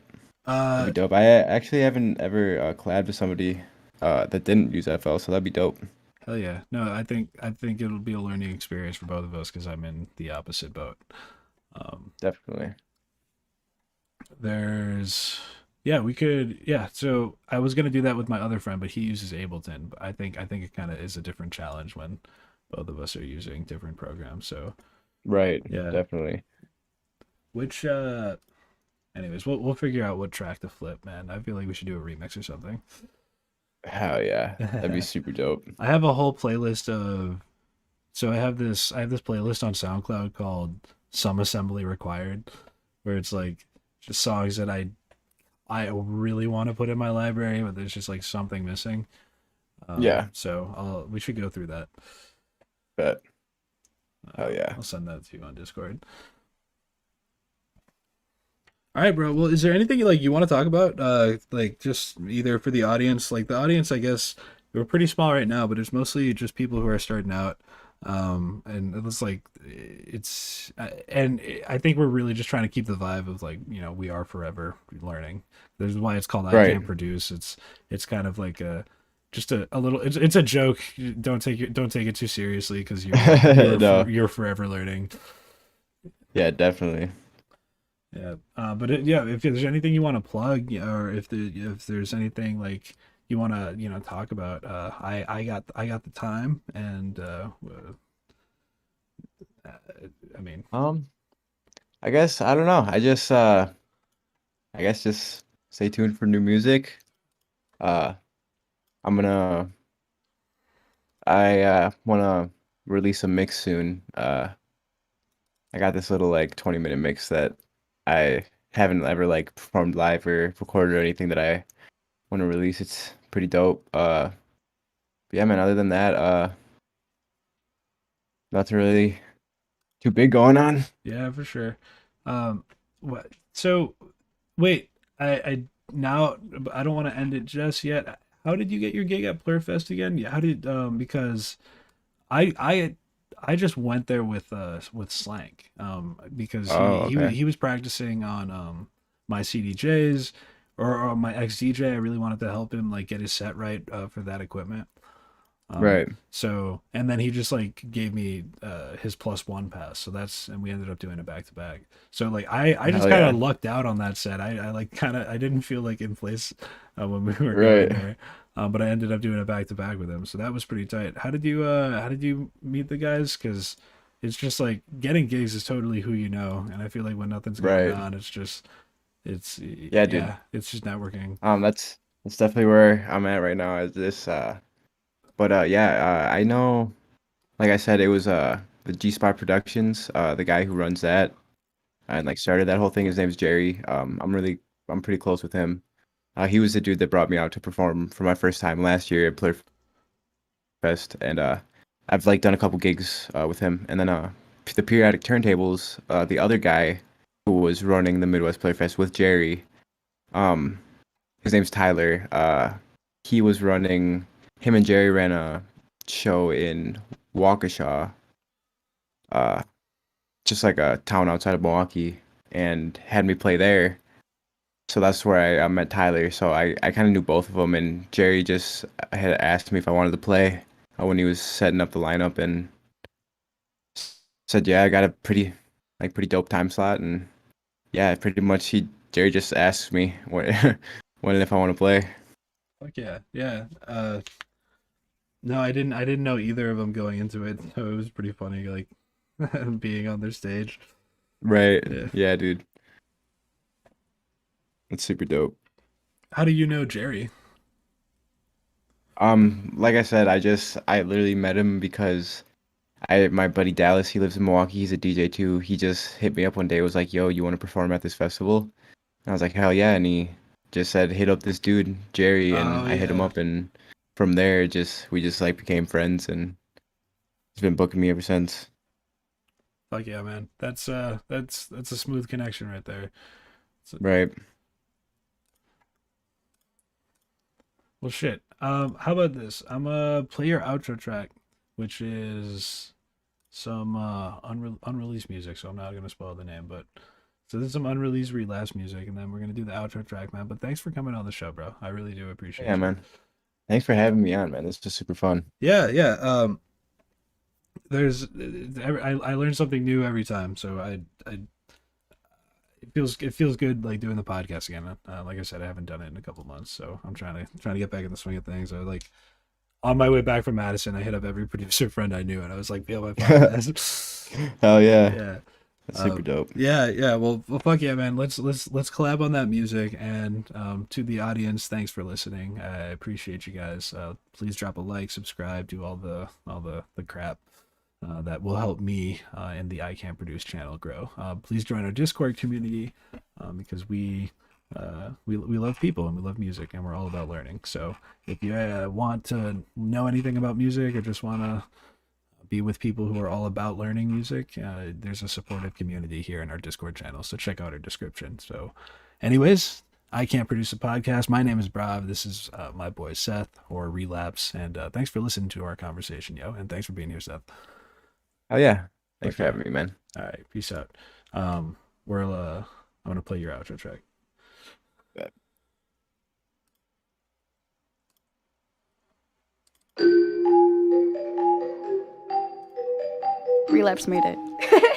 That'd Uh, be dope. I actually haven't ever collabed with somebody that didn't use FL, so that'd be dope. hell yeah. No, I think it'll be a learning experience for both of us because I'm in the opposite boat. Um, Definitely. there's yeah, we could yeah. So I was gonna do that with my other friend, but he uses Ableton. But I think it kind of is a different challenge when both of us are using different programs. So Right. yeah, Definitely. which anyways, we'll figure out what track to flip, man. I feel like we should do a remix or something. Hell yeah. That'd be super dope. I have a whole playlist of so I have this playlist on SoundCloud called Some Assembly Required, where it's like just songs that I really want to put in my library, but there's just like something missing. Yeah. We should go through that. Bet. Hell yeah. I'll send that to you on Discord. All right, bro. Well, is there anything like you want to talk about? Like just either for the audience, like the audience, I guess we're pretty small right now, but it's mostly just people who are starting out. And it's like and I think we're really just trying to keep the vibe of like we are forever learning. There's why it's called Right. icantproduce. It's kind of like a just a little. It's a joke. Don't take it too seriously because No. you're forever learning. Yeah, definitely. Yeah, but yeah, if there's anything you want to plug, or if there's anything like you want to talk about, I got the time, and I mean, Um, I guess I don't know. I guess just stay tuned for new music. Uh, I'm gonna I wanna release a mix soon. I got this little like 20-minute mix that I haven't ever like performed live or recorded or anything that I want to release. It's pretty dope. But yeah, man, other than that, nothing really too big going on. yeah, for sure. What? So, wait, I now I don't want to end it just yet. How did you get your gig at Blurfest again? Yeah, how did because I I I just went there with Slank because Oh, okay. he was practicing on my CDJs or my ex DJ. I really wanted to help him like get his set right for that equipment. Right. So and then he just like gave me his plus one pass. So that's and we ended up doing it back to back. So like I just Hell kind yeah. of lucked out on that set. I like kind of I didn't feel like in place when we were going Right. there. But I ended up doing it back to back with him. So that was pretty tight. How did you meet the guys? Cuz it's just like getting gigs is totally who you know, and I feel like when nothing's going Right. on, it's just it's Yeah, dude. yeah, it's just networking. That's definitely where I'm at right now. Is this But yeah, I know. Like I said, it was the G Spot Productions, the guy who runs that and like started that whole thing. His name's Jerry. I'm pretty close with him. He was the dude that brought me out to perform for my first time last year at Player Fest, and I've like done a couple gigs with him. And then the periodic turntables, the other guy who was running the Midwest Player Fest with Jerry, um, his name's Tyler. He was running. Him and Jerry ran a show in Waukesha, uh, just like a town outside of Milwaukee, and had me play there. So that's where I met Tyler. So I kind of knew both of them, and Jerry just had asked me if I wanted to play when he was setting up the lineup, and said, yeah, I got a pretty dope time slot, and yeah, pretty much Jerry just asked me what when and if I want to play. Fuck yeah, yeah. No, I didn't know either of them going into it, so it was pretty funny, like being on their stage. Right. Yeah. Yeah, dude. It's super dope. How do you know Jerry? Like I said, I literally met him because my buddy Dallas, he lives in Milwaukee, he's a DJ too. He just hit me up one day, was like, "Yo, you want to perform at this festival?" And I was like, "Hell yeah." And he just said, "Hit up this dude, Jerry," and Oh I hit him yeah. up, and from there just we just like became friends, and he's been booking me ever since. Fuck yeah, man. That's a smooth connection right there. So, Right. well, shit. How about this? I'm gonna play your outro track, which is some unreleased music. So I'm not gonna spoil the name, but so this is some unreleased relapse music, and then we're gonna do the outro track, man. But thanks for coming on the show, bro. I really do Yeah, appreciate you. man. Thanks for having me on, man. This was super fun. Yeah, yeah. I learn something new every time, so I it feels good like doing the podcast again. Like I said, I haven't done it in a couple months, so I'm trying to get back in the swing of things. I like on my way back from Madison, I hit up every producer friend I knew, and I was like, "Feel my podcast." Hell yeah. Yeah. That's super dope. Yeah, yeah. Well, fuck yeah, man. Let's collab on that music. And to the audience, thanks for listening. I appreciate you guys. Please drop a like, subscribe, do all the crap that will help me and the icantproduce channel grow. Please join our Discord community because we love people and we love music and we're all about learning. So if you want to know anything about music or just want to be with people who are all about learning music, there's a supportive community here in our Discord channel. So check out our description. So, anyways, I Can't Produce a Podcast. My name is braV. This is my boy Seth or RELAPZZ. And thanks for listening to our conversation, yo. And thanks for being here, Seth. Hell yeah. Thanks for Okay. having me, man. All right. Peace out. We're I'm gonna play your outro track. Relapse made it.